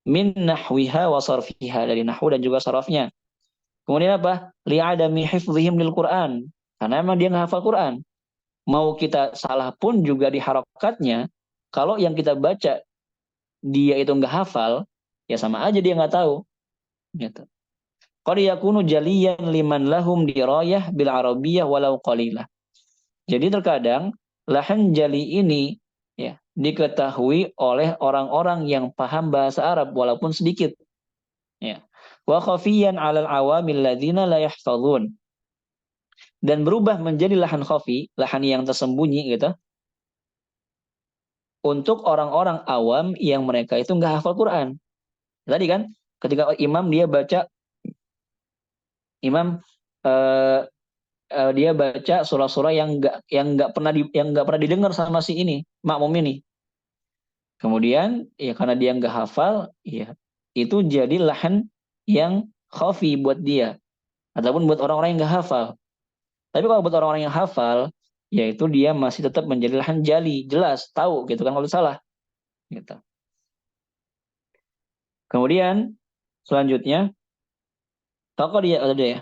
Min nahwiha wa sarfiha dari nahwu dan juga sarafnya. Kemudian apa? Li'adami hifdzihim lil Quran. Karena emang dia nggak hafal Quran. Mau kita salah pun juga di harokatnya. Kalau yang kita baca dia itu nggak hafal, ya sama aja dia nggak tahu. Gitu. qad yakunu jaliyan liman lahum dirayah bil arabiyyah walau qalilah. Jadi terkadang lahan jali ini ya diketahui oleh orang-orang yang paham bahasa Arab walaupun sedikit ya. Wa khafiyan 'alal awamil ladzina la yahfazun, dan berubah menjadi lahan khafi, lahan yang tersembunyi gitu, untuk orang-orang awam yang mereka itu nggak hafal Quran. Tadi kan ketika imam dia baca, imam eh, dia baca surah-surah yang nggak pernah didengar sama si ini makmum ini. Kemudian ya karena dia nggak hafal, ya itu jadi lahan yang khafi buat dia ataupun buat orang-orang yang nggak hafal. Tapi kalau buat orang-orang yang hafal, yaitu dia masih tetap menjadi lahan jali, jelas, tahu gitu kan kalau salah. Gitu. Kemudian selanjutnya, toko dia ada ya.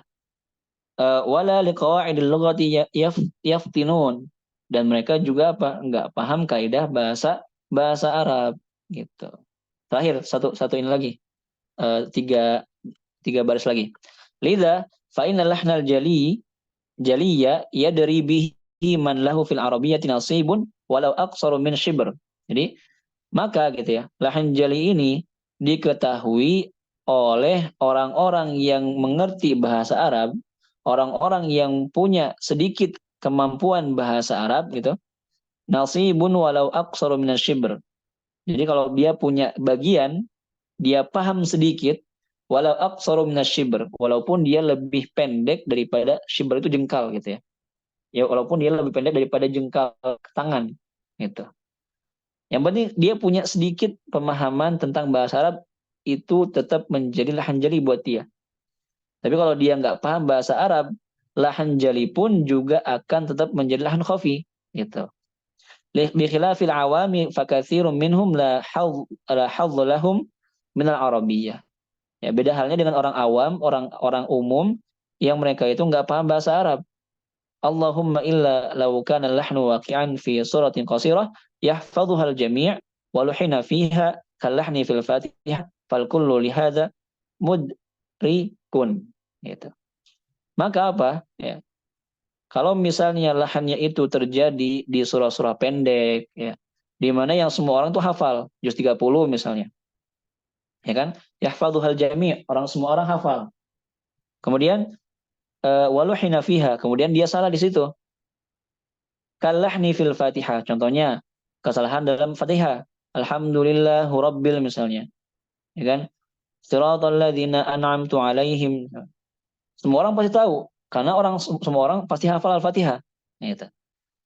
Wala liqawaidil lughati yaftinun, dan mereka juga apa? Enggak paham kaidah bahasa bahasa Arab gitu. Terakhir satu satu ini lagi. Tiga tiga baris lagi. Lidza fa innal lahnal jaliya yadri bihi man lahu fil arabiyyati nasibun walau aqsaru min shibr. Jadi maka gitu ya, lahan jali ini diketahui oleh orang-orang yang mengerti bahasa Arab, orang-orang yang punya sedikit kemampuan bahasa Arab gitu. Nasibun walau aqsaru min shibr. Jadi kalau dia punya bagian, dia paham sedikit, walau aqsaru min shibr, walaupun dia lebih pendek daripada shibr itu jengkal gitu ya. Ya walaupun dia lebih pendek daripada jengkal tangan gitu. Yang penting dia punya sedikit pemahaman tentang bahasa Arab, itu tetap menjadi lahan jali buat dia. Tapi kalau dia nggak paham bahasa Arab, lahan jali pun juga akan tetap menjadi lahan khafi gitu. Bi khilafil awami fakatsirun minhum la hadz lahum min al-arabiyyah. Ya, beda halnya dengan orang awam, orang-orang umum yang mereka itu nggak paham bahasa Arab. Allahumma illa law kana al-lahnu waqi'an fi suratin qasirah yahfazuha al-jami' wa luhina fiha kal-lahni fil Fatihah fal kullu li hadza mudrikun gitu. Maka apa? Ya. Kalau misalnya lahannya itu terjadi di surah-surah pendek ya, di mana yang semua orang tuh hafal, juz 30 misalnya. Ya kan? Yahfazuhal jami', semua orang hafal. Kemudian waluhina fiha, kemudian dia salah di situ. Kalahni fil Fatihah. Contohnya kesalahan dalam Fatihah. Alhamdulillahu Rabbil misalnya. Ya kan? Siratal ladzina an'amtu alaihim. Semua orang pasti tahu karena semua orang pasti hafal Al-Fatihah. Gitu.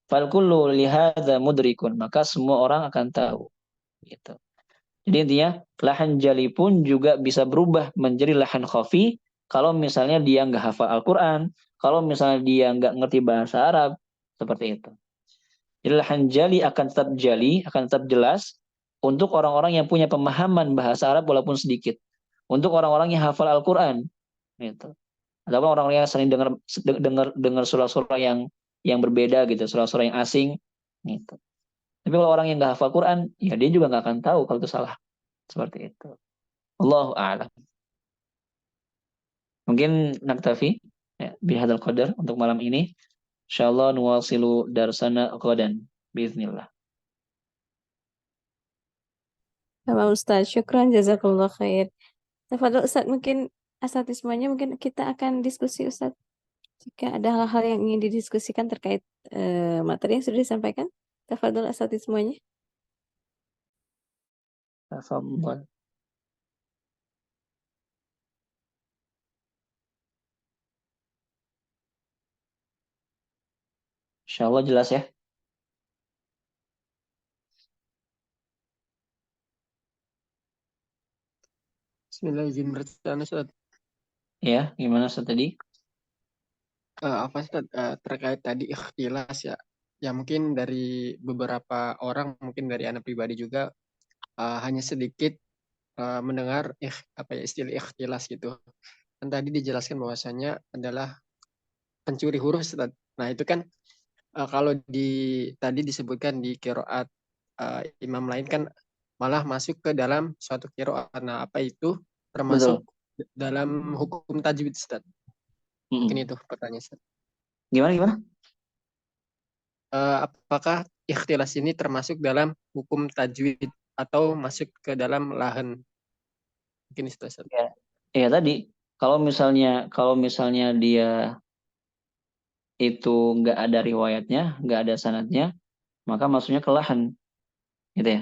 Fal kullu lihadza mudrikun. Maka semua orang akan tahu. Gitu. Jadi intinya lahan jali pun juga bisa berubah menjadi lahan khafi kalau misalnya dia nggak hafal Al-Quran, kalau misalnya dia nggak ngerti bahasa Arab, seperti itu. Jadi lahan jali akan tetap jali, akan tetap jelas untuk orang-orang yang punya pemahaman bahasa Arab walaupun sedikit. Untuk orang-orang yang hafal Al-Quran, gitu. Ataupun orang-orang yang sering dengar surah-surah yang berbeda gitu, surah-surah yang asing, gitu. Tapi kalau orang yang nggak hafal Quran, ya dia juga nggak akan tahu kalau itu salah. Seperti itu. Allahu a'lam. Mungkin naktafi ya, bihadzal qadar untuk malam ini. Insyaallah nuwasilu darsana ghadan biiznillah. Sama Ustaz, syukran jazakallah khair. Tafadhol Ustaz, mungkin semuanya mungkin kita akan diskusi Ustaz. Jika ada hal-hal yang ingin didiskusikan terkait materi yang sudah disampaikan, tafadhol semuanya. Tafadhol. Insyaallah jelas ya. Bismillahirrahmanirrahim Ustaz. Ya, gimana Ustaz tadi? Apa Ustaz, terkait tadi ikhtilas ya. Ya mungkin dari beberapa orang, mungkin dari anak pribadi juga hanya sedikit mendengar istilah ikhtilas gitu. Dan tadi dijelaskan bahwasanya adalah pencuri huruf Ustaz. Nah, itu kan kalau tadi disebutkan di qiraat imam lain kan malah masuk ke dalam suatu qiraat. Nah, apa itu termasuk Betul. dalam hukum tajwid, Ustaz. Mungkin Mm-mm. itu pertanyaan, Ustaz. Gimana? Apakah ikhtilas ini termasuk dalam hukum tajwid atau masuk ke dalam lahan? Mungkin itu, Ustaz. Ya, ya tadi kalau misalnya dia itu nggak ada riwayatnya, nggak ada sanadnya, maka masuknya ke lahan, gitu ya.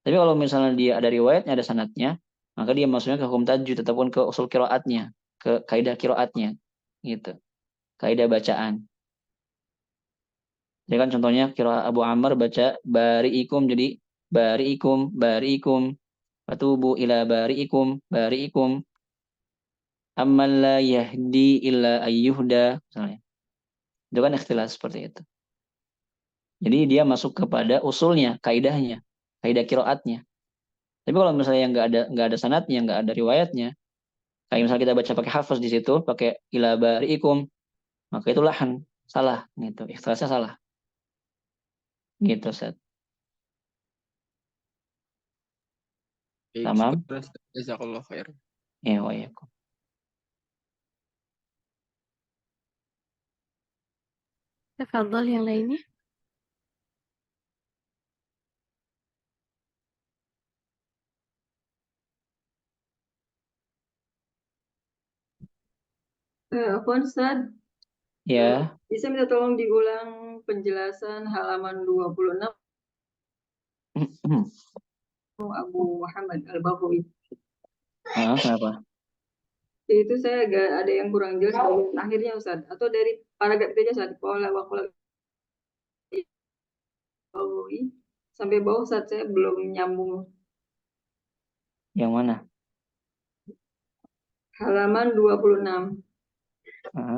Tapi kalau misalnya dia ada riwayatnya, ada sanadnya, maka dia masuknya ke hukum tajwid ataupun ke usul kiroatnya, ke kaidah kiroatnya, gitu. Kaidah bacaan. Jadi kan contohnya kira Abu Amr baca bari'ikum, jadi bari'ikum, fatubu ila bari'ikum, amman la yahdi illa ayyuhda, misalnya. Itu kan ikhtilas seperti itu. Jadi dia masuk kepada usulnya, kaidahnya, kaidah kiroatnya. Tapi kalau misalnya yang nggak ada sanadnya, nggak ada riwayatnya, kayak misalnya kita baca pakai hafaz di situ, pakai ila bari'ikum, maka itu lahan, salah, gitu. Ikhtilasnya salah, gitu, Set. Baik, Tamam? syukur, Ustaz. Jazakallah khair. Ya, wa iyakum. Tafadhol yang lainnya. Afwan Ustaz, Ya, bisa minta tolong diulang penjelasan halaman 26 Abu Muhammad Al-Baghawi. kenapa? Itu saya agak ada yang kurang jelas bagian akhirnya Ustaz. Atau dari paragraf itu aja Ustaz. Qala wa qala Baghawi sampai bawah Ustaz, saya belum nyambung. Yang mana? Halaman 26.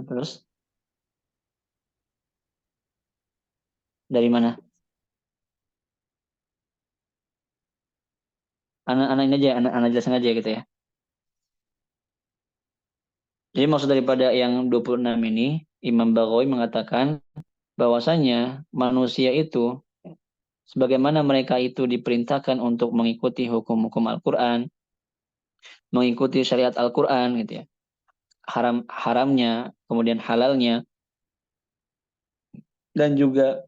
Terus dari mana? Anak ini aja, anak jelasin aja gitu ya. Jadi maksud daripada yang 26 ini, Imam Baghawi mengatakan bahwasanya manusia itu sebagaimana mereka itu diperintahkan untuk mengikuti hukum-hukum Al-Qur'an, mengikuti syariat Al-Qur'an gitu ya. Haramnya, kemudian halalnya, dan juga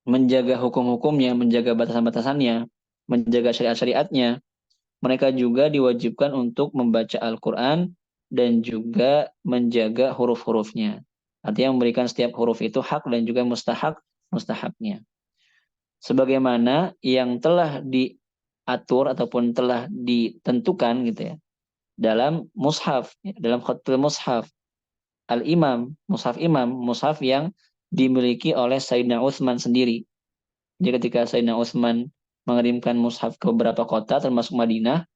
menjaga hukum-hukumnya, menjaga batasan-batasannya, menjaga syariat-syariatnya. Mereka juga diwajibkan untuk membaca Al-Quran dan juga menjaga huruf-hurufnya. Artinya memberikan setiap huruf itu hak dan juga mustahabnya. Sebagaimana yang telah diatur ataupun telah ditentukan gitu ya dalam mushaf, dalam khatul mushaf al-imam, mushaf yang dimiliki oleh Sayyidina Utsman sendiri. Jadi ketika Sayyidina Utsman mengirimkan mushaf ke beberapa kota termasuk Madinah,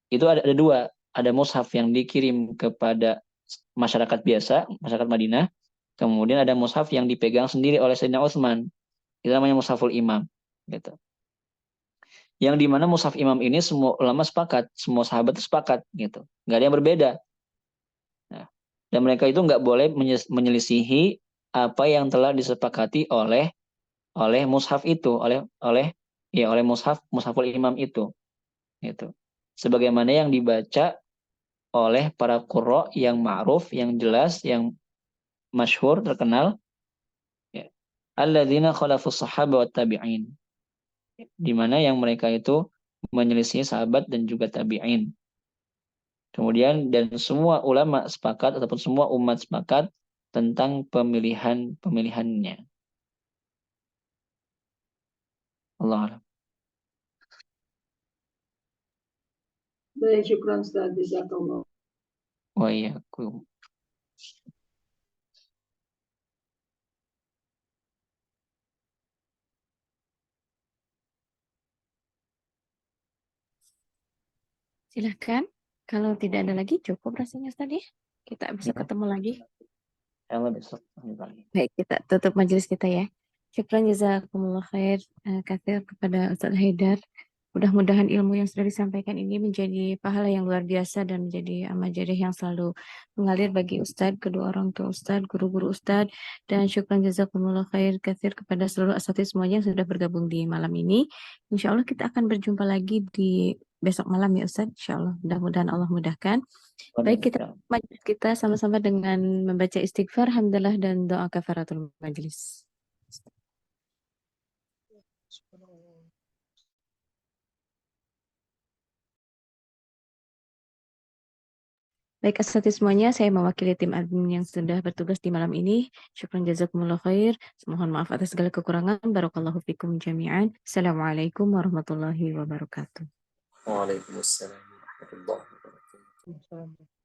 itu ada dua. Ada mushaf yang dikirim kepada masyarakat biasa, masyarakat Madinah. Kemudian ada mushaf yang dipegang sendiri oleh Sayyidina Utsman. Itu namanya mushaful imam. Gitu. Yang dimana mushaf imam ini semua ulama sepakat, semua sahabat sepakat. Gitu. Nggak ada yang berbeda. Nah, dan mereka itu nggak boleh menyelisihi apa yang telah disepakati oleh mushaf itu, oleh mushaful imam itu. Gitu. Sebagaimana yang dibaca oleh para qurra yang ma'ruf, yang jelas, yang masyhur, terkenal, ya. Alladzina khalafus sahaba wat tabi'in. Di mana yang mereka itu menyelisih sahabat dan juga tabi'in. Kemudian dan semua ulama sepakat ataupun semua umat sepakat tentang pemilihannya. Allah a'lam. Baik, syukran Ustaz. Jazakallah. Wa iyyakum. Silahkan. Kalau tidak ada lagi, cukup rasanya Ustaz ya. Kita bisa Ya. ketemu lagi. Allah besok lanjut lagi. Baik, kita tutup majelis kita ya. Syukran jazakumullah khair katsir kepada Ustaz Haidar. Mudah-mudahan ilmu yang sudah disampaikan ini menjadi pahala yang luar biasa dan menjadi amal jariah yang selalu mengalir bagi Ustadz, kedua orang tua Ustadz, guru-guru Ustadz, dan syukran jazakumullah khair katsir kepada seluruh asatidz semuanya yang sudah bergabung di malam ini. Insya Allah kita akan berjumpa lagi di besok malam ya Ustaz, insyaallah. Mudah-mudahan Allah mudahkan. Baik, kita majelis kita sama-sama dengan membaca istighfar, hamdalah dan doa kafaratul majelis. Baik, asatidz semuanya, saya mewakili tim admin yang sudah bertugas di malam ini. Syukran jazakumullah khair. Mohon maaf atas segala kekurangan. Barakallahu fikum jami'an. Assalamualaikum warahmatullahi wabarakatuh. Waalaikumsalam warahmatullahi wabarakatuh.